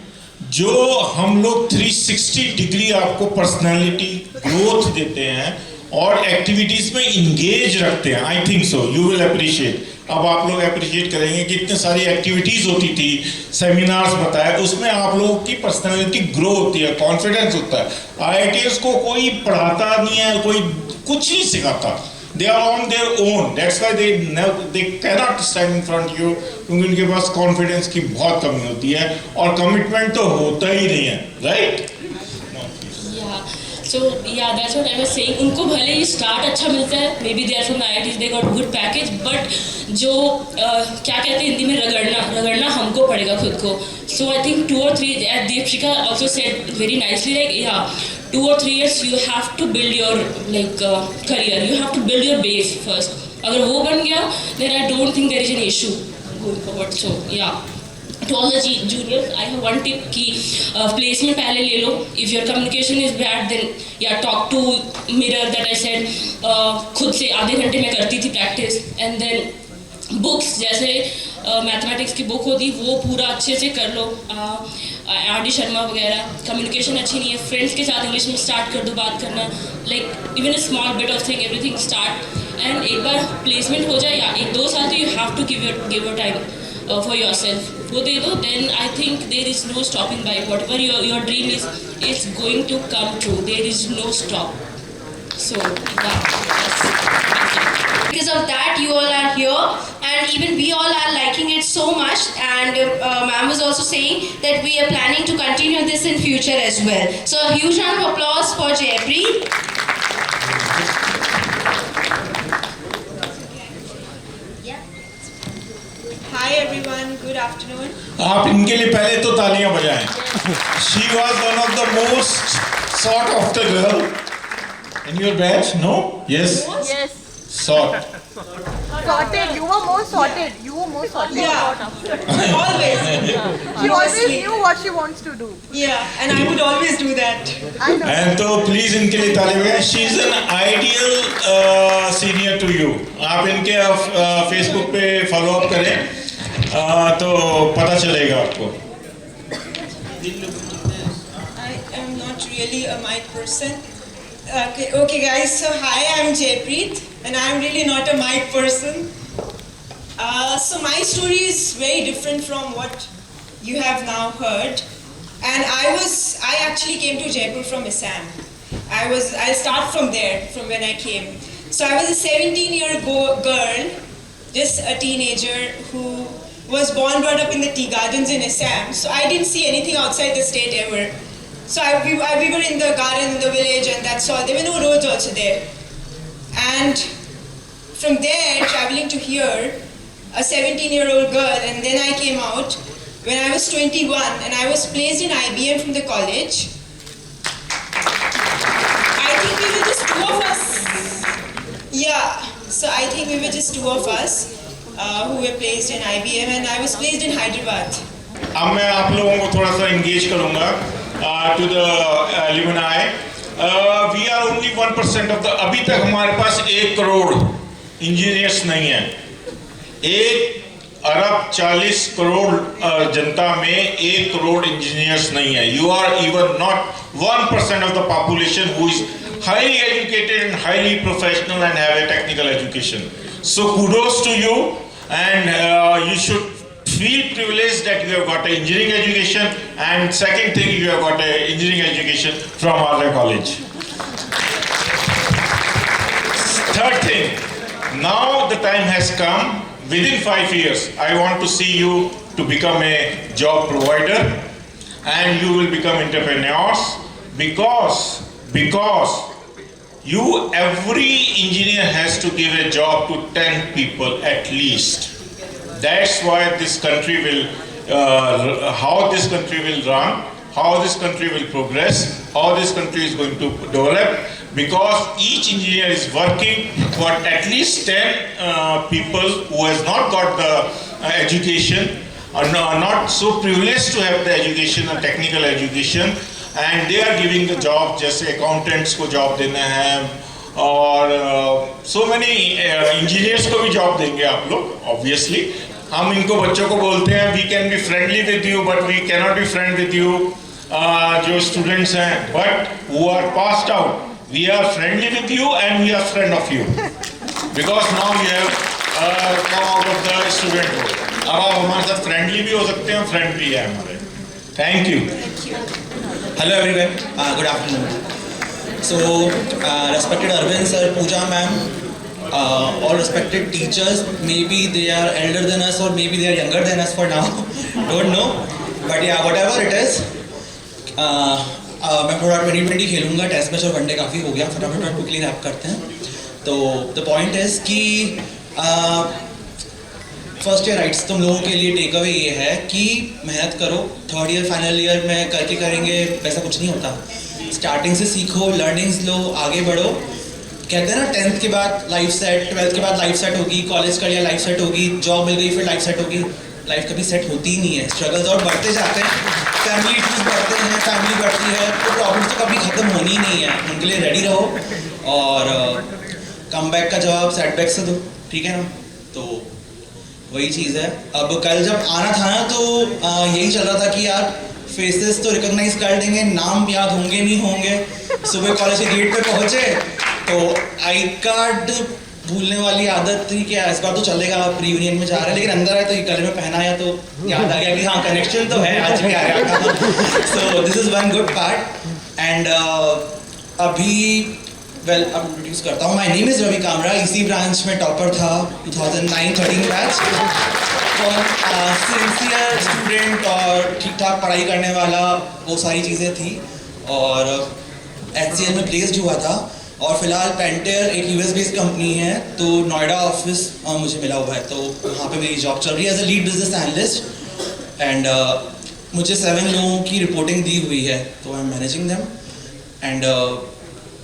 [SPEAKER 7] जो हम लोग 360 डिग्री आपको पर्सनैलिटी ग्रोथ देते हैं और एक्टिविटीज में इंगेज रखते हैं, I think so you will appreciate. अब आप लोग अप्रिशिएट करेंगे कि इतने सारी एक्टिविटीज होती थी, सेमिनार्स बताए, उसमें आप लोगों की पर्सनालिटी ग्रो होती है, कॉन्फिडेंस होता है। IITians को कोई पढ़ाता नहीं है, कोई कुछ नहीं सिखाता। They are on their own. That's why they cannot stand in front of you, क्योंकि उनके पास कॉन्फिडेंस की बहुत कमी होती है और कमिटमेंट तो होता ही नहीं है, right?
[SPEAKER 18] So yeah, that's what I was saying. उनको भले ही स्टार्ट अच्छा मिलता है, maybe they are from IITs, they got good package, but जो क्या कहते हैं हिंदी में रगड़ना हमको पड़ेगा खुद को. So I think 2 or 3, as Deepshika also said very nicely, like yeah, 2 or 3 years you have to build your career. You have to build your base first. अगर वो बन गया, then I don't think there is an issue going forward. So yeah. To all the juniors, I have one tip कि placement पहले ले लो. If your communication is bad, then yeah, talk to mirror that I said. खुद से आधे घंटे में करती थी practice, and then books जैसे मैथमेटिक्स की बुक होती वो पूरा अच्छे से कर लो. RD शर्मा वगैरह. कम्युनिकेशन अच्छी नहीं है, फ्रेंड्स के साथ इंग्लिश में स्टार्ट कर दो बात करना. Like even a small bit of thing, everything start. And एक बार प्लेसमेंट हो जाए या 1-2 साल, तो you have to give your time for yourself. वो दे दो, then I think there is no stopping by it. Whatever your dream is going to come true. There is no stop. So yeah.
[SPEAKER 2] Because of that, you all are here, and even we all are liking it so much. And ma'am was also saying that we are planning to continue this in future as well. So a huge round of applause for Jaypreet.
[SPEAKER 19] Hi everyone, good afternoon.
[SPEAKER 7] आप इनके लिए पहले तो तालियां बजाएं. She was one of the most sought after girl in your batch, no? Yes.
[SPEAKER 19] Yes.
[SPEAKER 7] Sought.
[SPEAKER 6] Sorted. You were more sorted. You were more sorted.
[SPEAKER 19] Yeah. Always.
[SPEAKER 6] She always knew what she wants to do.
[SPEAKER 19] Yeah, and I would always do that.
[SPEAKER 6] I know.
[SPEAKER 7] And तो please इनके लिए तालियां बजाएं. She is an ideal senior to you. आप इनके Facebook पे follow up करें. तो पता चलेगा आपको.
[SPEAKER 19] I am not really a mic person. Okay guys, so hi, I'm Jaypreet and I'm really not a mic person. So my story is very different from what you have now heard. And I actually came to Jaipur from Assam. I'll start from there, from when I came. So I was a 17-year-old girl, just a teenager who was born, brought up in the tea gardens in Assam. So I didn't see anything outside the state ever. So we were in the garden in the village, and that's all. There were no roads also there. And from there, traveling to here, a 17-year-old girl, and then I came out when I was 21, and I was placed in IBM from the college. I think we were just 2 of us. Yeah, so I think we were just 2 of us. Who were placed in IBM, and I was placed in Hyderabad.
[SPEAKER 7] अब मैं आप लोगों को थोड़ा सा engage करूँगा to the alumni. We are only 1% of the. अभी तक हमारे पास 1 करोड़ इंजीनियर्स नहीं है. 1 अरब 40 करोड़ जनता में 1 करोड़ इंजीनियर्स नहीं है. You are even not 1% of the population who is highly educated and highly professional and have a technical education. So kudos to you. And you should feel privileged that you have got an engineering education, and second thing, you have got an engineering education from our college. Third thing, now the time has come. Within 5 years, I want to see you to become a job provider, and you will become entrepreneurs because every engineer has to give a job to 10 people at least. That's why this country will, how this country will run, how this country will progress, how this country is going to develop, because each engineer is working for at least 10 people who has not got the education, or not so privileged to have the education, a technical education. And they are giving the job, जैसे accountants को job देना है, और so many engineers को भी job देंगे आप लोग, obviously. हम इनको बच्चों को बोलते हैं, we can be friendly with you, but we cannot be friend with you. जो students हैं, but who are passed out, we are friendly with you and we are friend of you, because now you have come out of the student role. अब आप हमारे साथ friendly भी हो सकते हैं, friend भी है हमारे. Thank you.
[SPEAKER 20] Hello everyone, good afternoon. So, respected Arvind sir, Pooja ma'am, all respected teachers, maybe they are elder than us or maybe they are younger than us for now, don't know. But yeah, whatever it is, मैं थोड़ा 2020 खेलूंगा, test match और one day काफ़ी हो गया, फटाफट quickly rap करते हैं। तो द पॉइंट इज़ कि फर्स्ट ईयर राइट्स तुम लोगों के लिए टेक अवे ये है कि मेहनत करो, थर्ड ईयर फाइनल ईयर में करके करेंगे वैसा कुछ नहीं होता। स्टार्टिंग से सीखो, लर्निंग्स लो, आगे बढ़ो। कहते हैं ना 10th के बाद लाइफ सेट, 12th के बाद लाइफ सेट होगी, कॉलेज कर लिया लाइफ सेट होगी, जॉब मिल गई फिर लाइफ सेट होगी। लाइफ कभी सेट होती ही नहीं है, स्ट्रगल्स और बढ़ते जाते हैं, फैमिली इश्यूज बढ़ते हैं, फैमिली बढ़ती है, तो प्रॉब्लम्स तो कभी ख़त्म होनी ही नहीं है। उनके लिए रेडी रहो और कमबैक का जवाब सेटबैक से दो, ठीक है ना। तो वही चीज़ है। अब कल जब आना था ना तो यही चल रहा था कि यार फेसेस तो रिकॉग्नाइज कर देंगे, नाम याद होंगे नहीं होंगे। सुबह कॉलेज के गेट पे पहुँचे तो आई कार्ड भूलने वाली आदत थी कि इस बार तो चलेगा, आप रीयूनियन में जा रहे हैं, लेकिन अंदर आए तो ये गले में पहना आया तो याद आ गया कि हाँ कनेक्शन तो है, आज भी आ रहा था। So this is one good part. And अभी वेल अब इंट्रोड्यूस करता हूँ। My name is Ravi Kamra, इसी ब्रांच में टॉपर था 2009-13 बैच। सिंसियर स्टूडेंट और ठीक ठाक पढ़ाई करने वाला, वो सारी चीज़ें थी। और HCL में प्लेस्ड हुआ था और फिलहाल पेंटेयर एक US बेस्ड कंपनी है, तो नोएडा ऑफिस मुझे मिला हुआ है, तो वहाँ पे मेरी जॉब चल रही है as a lead business analyst. And मुझे 7 लोगों की रिपोर्टिंग दी हुई है, तो I am managing them. And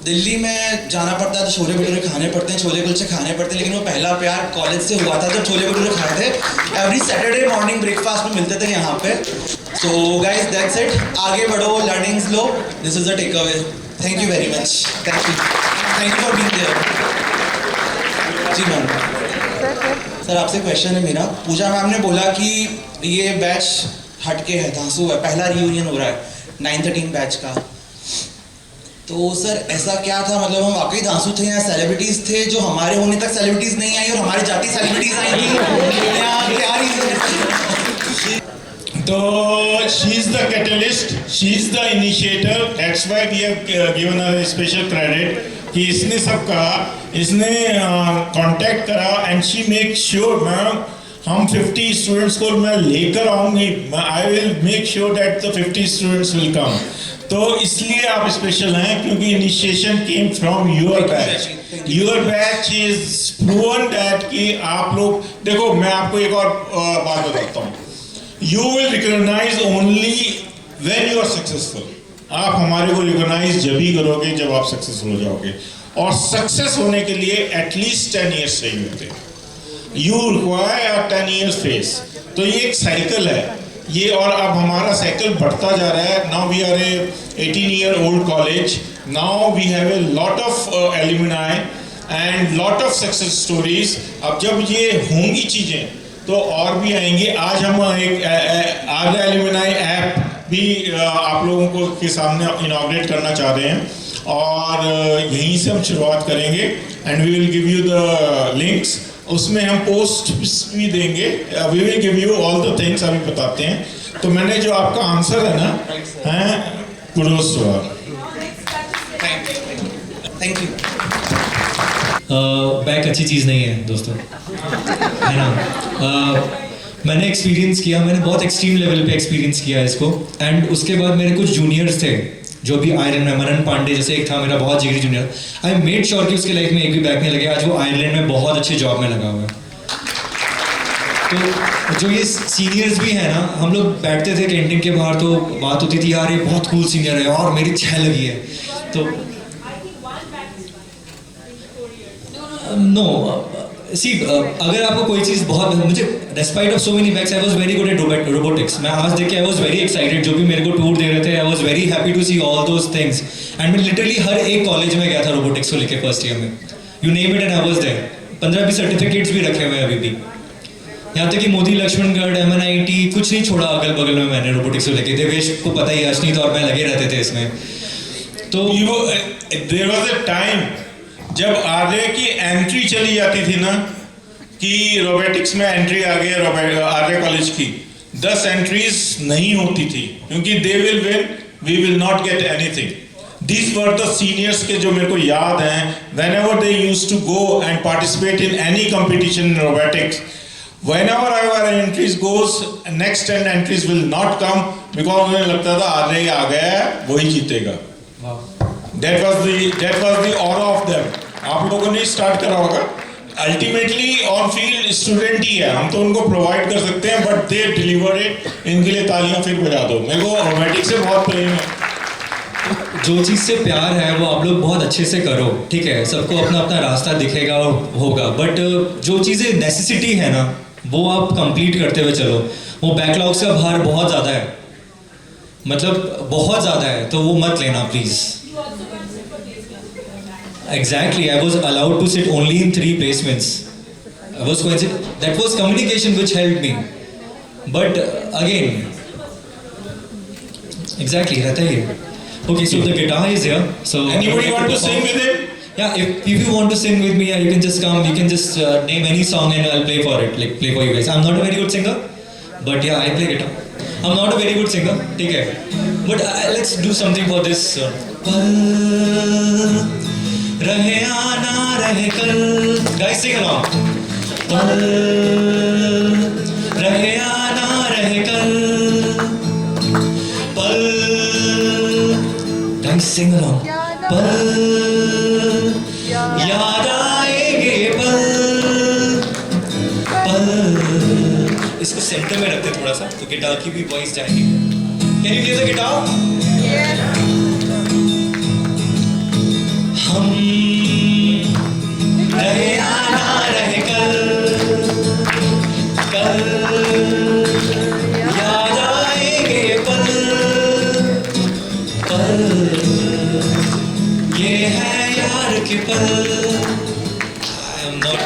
[SPEAKER 20] Delhi में जाना पड़ता है तो छोले भटूरे खाने पड़ते हैं, छोले कुलचे खाने पड़ते हैं, लेकिन वो पहला प्यार कॉलेज से हुआ था जब छोले भटूरे खाए थे। एवरी सैटरडे मॉर्निंग ब्रेकफास्ट में मिलते थे यहाँ पे। सो गाइज दैट्स इट, आगे बढ़ो, लर्निंग्स लो, this is the takeaway. Thank you very much, thank you for being there. जी मैम, सर आपसे क्वेश्चन है मेरा। पूजा मैम ने बोला कि ये बैच हटके है, धांसू है, पहला रियूनियन हो रहा है 9-13 बैच का। तो सर ऐसा क्या था, मतलब हम वाकई धांसू थे या सेलिब्रिटीज थे जो हमारे होने तक सेलिब्रिटीज नहीं आई और हमारी जाति सेलिब्रिटीज आई थी, या क्या रीजन है?
[SPEAKER 7] तो she is the catalyst, she is the initiator, that's why we have given her a special credit कि इसने सब कहा, इसने कांटेक्ट करा and she make sure ma'am हम 50 स्टूडेंट्स को मैं लेकर आऊँगी, I will make sure that the 50 students will come. तो इसलिए आप स्पेशल हैं क्योंकि initiation came from your batch. Your batch is proven that कि आप लोग देखो, मैं आपको एक और बात बताता हूँ, you will recognise only when you are successful. आप हमारे को रिकॉग्नाइज जब ही करोगे जब आप सक्सेसफुल हो जाओगे, और सक्सेस होने के लिए एटलीस्ट 10 ईयर्स चाहिए होते हैं। You require a 10 years face. तो ये एक साइकिल है ये, और अब हमारा साइकिल बढ़ता जा रहा है। Now we are a 18-year-old college, now we have a lot of alumni and lot of success stories. अब जब ये होंगी चीज़ें तो और भी आएंगे। आज हम एक आर्या एलुमनाई ऐप भी आप लोगों को के सामने इनॉग्रेट करना चाह रहे हैं, और यहीं से हम शुरुआत करेंगे and we will give you the links. उसमें हम पोस्ट भी देंगे, we will give you all the things, अभी बताते हैं। तो मैंने जो आपका आंसर है ना, हैं kudos to our.
[SPEAKER 20] Thank you.
[SPEAKER 13] Back अच्छी चीज़ नहीं है दोस्तों, है ना। मैंने एक्सपीरियंस किया, मैंने बहुत एक्सट्रीम लेवल पे एक्सपीरियंस किया इसको। एंड उसके बाद मेरे कुछ जूनियर्स थे जो भी आयरलैंड में, मनन पांडे जैसे एक था मेरा बहुत जिगरी जूनियर, आई मेड श्योर कि उसके लाइफ में एक भी बैक नहीं लगे। आज वो आयरलैंड में बहुत अच्छे जॉब में लगा हुआ है। तो जो ये सीनियर्स भी हैं ना, हम लोग बैठते थे कैंटीन के बाहर तो बात होती थी, यार ये बहुत कूल सीनियर है और मेरी 6 लगी है। तो नो सी, अगर आपको कोई चीज़ बहुत, मुझे despite of so many backs I was very good at robotics. मैं आज देख के आई वाज वेरी एक्साइटेड, जो भी मेरे को टूर दे रहे थे I was very happy to see all those things. And मैं लिटरली हर एक कॉलेज में गया था रोबोटिक्स को लेके फर्स्ट ईयर में, you name it and I was there. 15-20 certificates भी रखे हुए हैं अभी भी, यहाँ तक कि मोदी लक्ष्मणगढ़ MNIT कुछ नहीं छोड़ा अगल बगल में मैंने रोबोटिक्स को लेके। देवेश को पता ही, अश्नीत और मैं लगे रहते थे इसमें। तो
[SPEAKER 7] देयर वाज अ टाइम जब आर्य की एंट्री चली जाती थी ना, कि रोबोटिक्स में एंट्री आ गई आर्य कॉलेज की, 10 एंट्रीज नहीं होती थी क्योंकि they will win, we will not get anything. These were the seniors के जो मेरे को याद हैं, whenever they used to go and participate in any competition in robotics, whenever our entries goes, next 10 entries will not come because उन्हें लगता था आगे आ गया है वही जीतेगा. That was the aura of them. आप लोगों ने स्टार्ट करा होगा. Ultimately on field स्टूडेंट ही है, हम तो उनको प्रोवाइड कर सकते हैं, बट दे डिलीवर इट. इनके लिए तालियां फिर बजा दो. मेरे को रोबोटिक्स से बहुत प्रेम है.
[SPEAKER 13] जो चीज़ से प्यार है वो आप लोग बहुत अच्छे से करो, ठीक है. सबको अपना अपना रास्ता दिखेगा और होगा, बट जो चीज़ें नेसेसिटी है ना वो आप कंप्लीट करते हुए चलो. वो बैकलॉग का भार बहुत ज़्यादा है, मतलब बहुत ज़्यादा है, तो वो मत लेना please. Exactly, I was allowed to sit only in 3 placements. That was communication which helped me. But again, exactly, रहता ही है. Okay, so the guitar is here. So
[SPEAKER 7] anybody want to sing with him?
[SPEAKER 13] Yeah, if you want to sing with me, you can just come. You can just name any song and I'll play for it. Like play for you guys. I'm not a very good singer, but yeah, I play guitar. I'm not a very good singer, ठीक है. But let's do something for this. रहे आना रहे कल, guys sing along. पल रहे आना रहे कल, पल, guys sing along. पल याद आएंगे पल, पल. इसको सेंटर में रखते थोड़ा सा तो गिटार की भी वॉइस जाएगी. Can you hear the guitar? हम रहे आना रहे कल, कल याद आएंगे पल, पल ये है यार के पल. I am not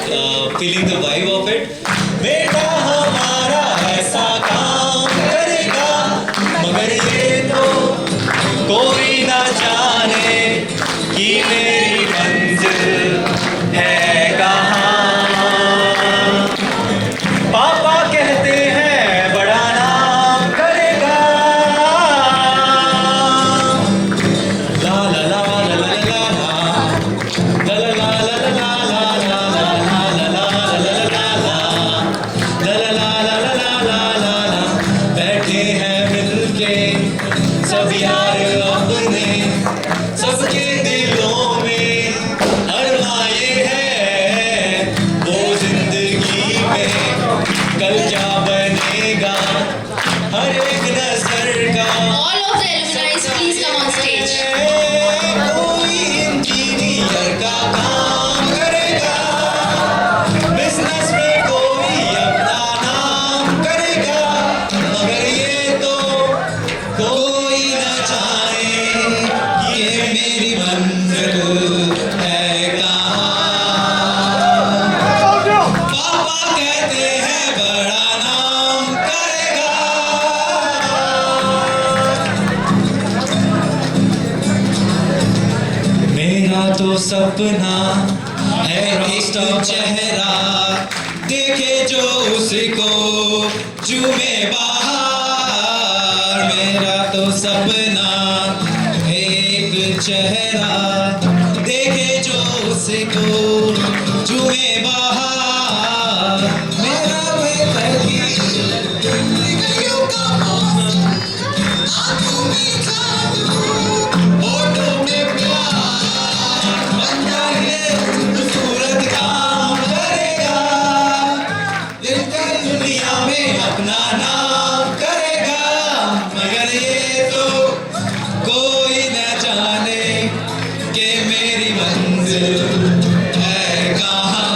[SPEAKER 13] feeling the vibe of it. बेटा हमारा ऐसा काम करेगा, मगर ये तो कोई ना जाने कि मेरी मंजिल है कहाँ. पापा कहते हैं बड़ा नाम करेगा. ला ला ला ला ला ला ला ला ला ला ला बैठे हैं मिलके सब यार अपने, सबके दिलों में अरमाए हैं वो जिंदगी में कल क्या बनेगा हर एक नजर का.
[SPEAKER 2] All of the alumni, please come on stage.
[SPEAKER 13] कोई इंजीनियर का काम करेगा, बिजनेस में कोई अपना नाम करेगा, मगर ये तो कोई न जाने ये मेरी मंजिल है कहाँ. पापा कहते हैं बड़ा नाम करेगा. मेरा तो सपना है एक चेहरा देखे जो उसको झूमे बाहर. मेरा तो सपना एक चेहरा देखे जो उसको झूमे बाहर. मेरा बेहतरी जिंदगियों का मौसम, आंखों में जादू, होठों में प्यार, बन जाए खूबसूरत काम करेगा, दिलकर दुनिया में अपना नाम करेगा, मगर ये तो कोई न जाने कि मेरी मंजिल है कहाँ.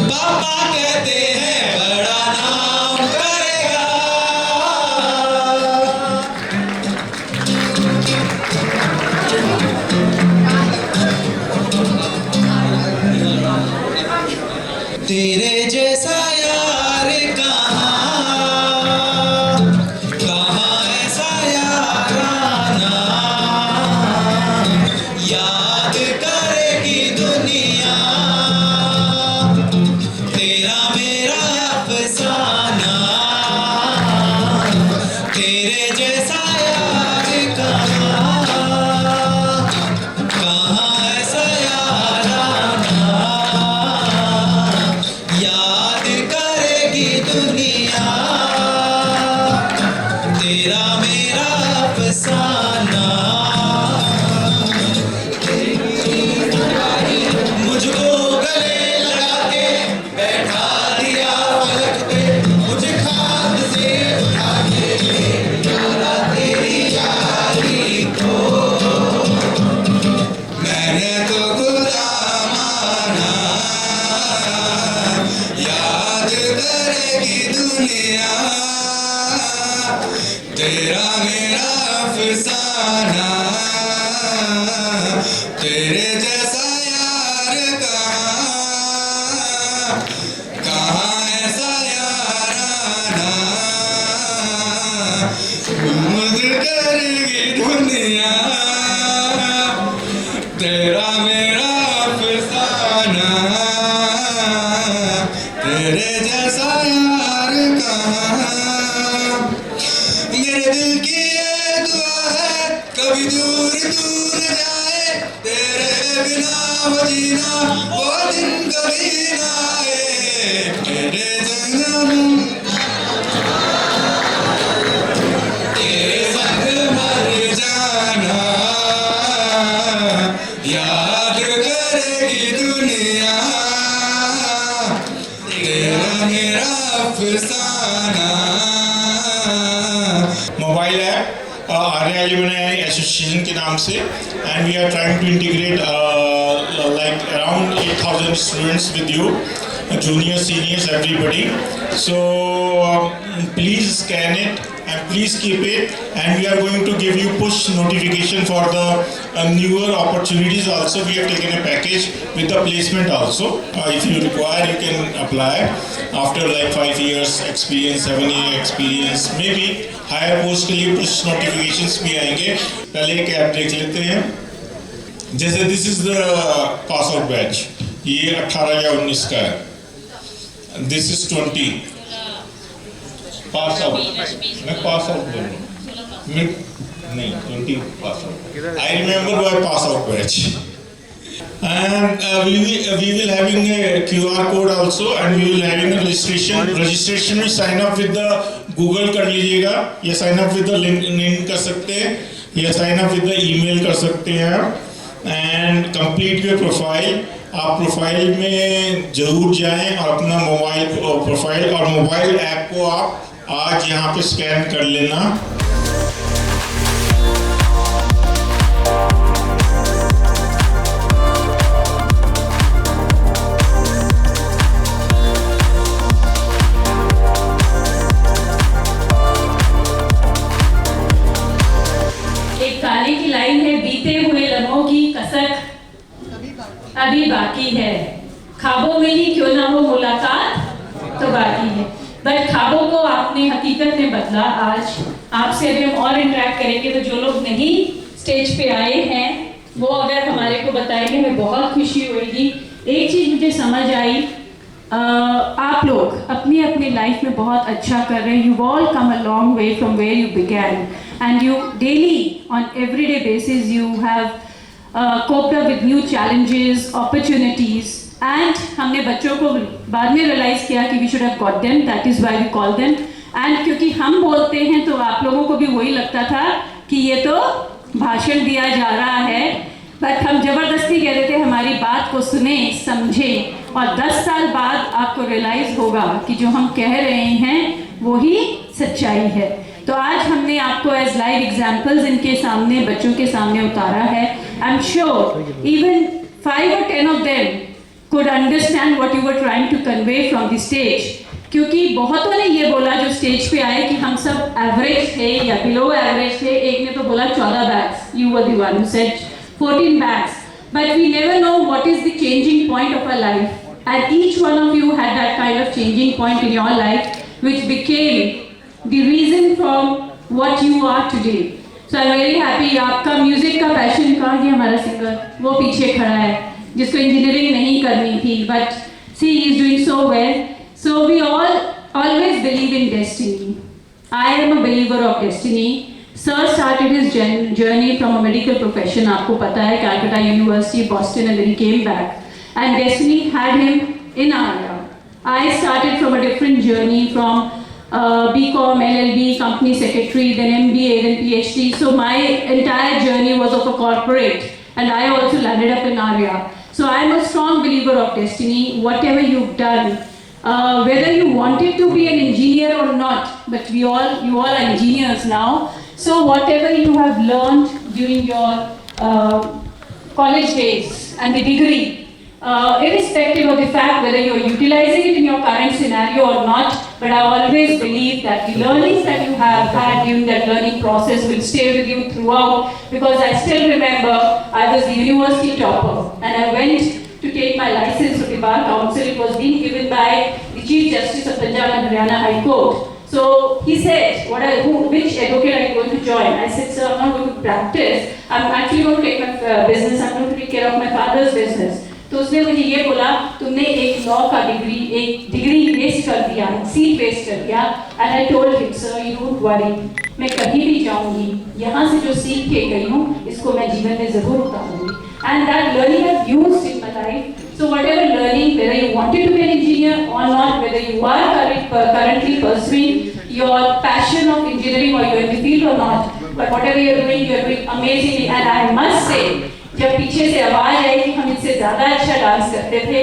[SPEAKER 13] पापा कहते हैं बड़ा नाम करेगा. तेरे जैसा यार कहाँ, कहाँ ऐसा याराना, याद करेगी दुनिया तेरा मेरा अफसाना. तेरे जैसा यार कहाँ, कहाँ ऐसा याराना,
[SPEAKER 11] करेगी दुनिया तेरा मेरा अफसाना तेरे जैसा यार कहाँ ऐसा याराना गुलमोहर करेगी दुनिया तेरा मेरा अफसाना तेरे जैसा यार कहाँ मेरे दिल की ये दुआ है कभी दूर तू न जाए तेरे बिना वो जीना वो दिन कभी ना आए तेरे जन्म तेरे संग मर जाना याद करेगी दुनिया तेरा मेरा अफसाना
[SPEAKER 7] mobile app Arya alumni association के नाम से and we are trying to integrate like around 8,000 students with you juniors, seniors, everybody. So please scan it and please keep it, and we are going to give you push notification for the newer opportunities also. We have taken a package with the placement also. If you require, you can apply after like 5 years experience, 7-year experience, maybe higher post के लिए push notifications भी आएंगे. पहले एक app देख लेते हैं. जैसे this is the pass out batch. ये 18 या 19 का है. This is 20. Pass out. मैं pass out बोल रहा हूँ. नहीं 20 pass out. I remember my pass out batch. And we will having a QR code also, and we will having a registration. Registration में sign up with the Google कर लीजिएगा, या sign up with the LinkedIn कर सकते हैं, या sign up with the email कर सकते हैं, and complete your profile. आप प्रोफाइल में जरूर जाएं और अपना मोबाइल प्रोफाइल और मोबाइल ऐप को आप आज यहाँ पे स्कैन कर लेना.
[SPEAKER 9] एक गाने की लाइन है, बीते हुए लम्हों की कसक अभी बाकी है, ख्वाबों में ही क्यों ना हो मुलाकात तो बाकी है. बट ख्वाबों को आपने हकीकत में बदला. आज आपसे अभी हम और इंटरेक्ट करेंगे, तो जो लोग नहीं स्टेज पे आए हैं वो अगर हमारे को बताएंगे हमें बहुत खुशी होगी. एक चीज़ मुझे समझ आई, आप लोग अपनी अपनी लाइफ में बहुत अच्छा कर रहे हैं. You all come a long way from where you began, and you daily on everyday basis you have coped up with new challenges, opportunities, and हमने बच्चों को बाद में realize किया कि we should have got them, that is why we call them. And क्योंकि हम बोलते हैं तो आप लोगों को भी वही लगता था कि ये तो भाषण दिया जा रहा है, बट हम ज़बरदस्ती कहते थे हमारी बात को सुने समझे, और 10 साल बाद आपको realize होगा कि जो हम कह रहे हैं वही सच्चाई है. तो आज हमने आपको एज लाइव एग्जाम्पल्स इनके सामने बच्चों के सामने उतारा है. I am sure even 5 or 10 of them could understand what you were trying to convey from the stage. क्योंकि बहुतों ने ये बोला जो स्टेज पे आए कि हम सब एवरेज थे या बिलो एवरेज थे. एक ने तो बोला 14 bags, you were the one who said 14 bags. But we never know what is the changing point of our life, and each one of you had that kind of changing point in your life which became the reason from what you are today. So I'm very happy. आपका music का passion, कहाँ गया हमारा singer, वो पीछे खड़ा है जिसको इंजीनियरिंग नहीं करनी थी, but see he is doing so well. So we all always believe in destiny. I am a believer of destiny. Sir started his journey from a medical profession, आपको पता है, Calcutta University, Boston, and then he came back. And destiny had him in Arya. I started from a different journey, from BCom, LLB, company secretary, then MBA, then PhD. So my entire journey was of a corporate, and I also landed up in Arya. So I am a strong believer of destiny. Whatever you've done, whether you wanted to be an engineer or not, but you all are engineers now. So whatever you have learned during your college days and the degree, irrespective of the fact whether you're utilizing it in your current scenario or not, but I always believe that the learnings that you have had during that learning process will stay with you throughout, because I still remember I was the university topper and I went to take my license to the Bar Council. It was being given by the Chief Justice of Punjab and Haryana High Court. So he said, which advocate are you going to join? I said, sir, I'm not going to practice. I'm actually going to take my business. I'm going to take care of my father's business. तो उसने मुझे ये बोला, तुमने एक law का degree west कर दिया, सीट वेस्ट कर दिया. And I told him, sir you don't worry, मैं कहीं भी जाऊंगी, यहाँ से जो सीख के गई हूँ इसको मैं जीवन में जरूर उतारूंगी. And that learning I've used in my life. So whatever learning, whether you wanted to be an engineer or not, whether you are currently pursuing your passion of engineering or you're in the field or not, but whatever you're doing amazingly. And I must say, जब पीछे से आवाज आई कि हम इससे ज़्यादा अच्छा dance करते थे,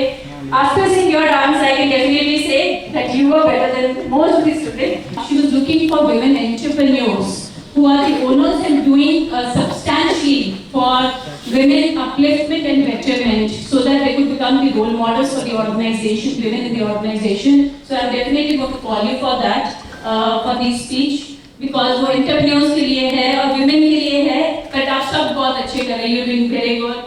[SPEAKER 9] after seeing your dance, I can definitely say that you were better than most of the students. She was looking for women entrepreneurs who are the owners and doing substantially for women upliftment and betterment, so that they could become the role models for the organization, women in the organization. So I'm definitely going to call you for that, for this speech, because वो entrepreneurs के लिए है और women के लिए है. But आप सब बहुत अच्छे कर रहे हैं, you're doing very good.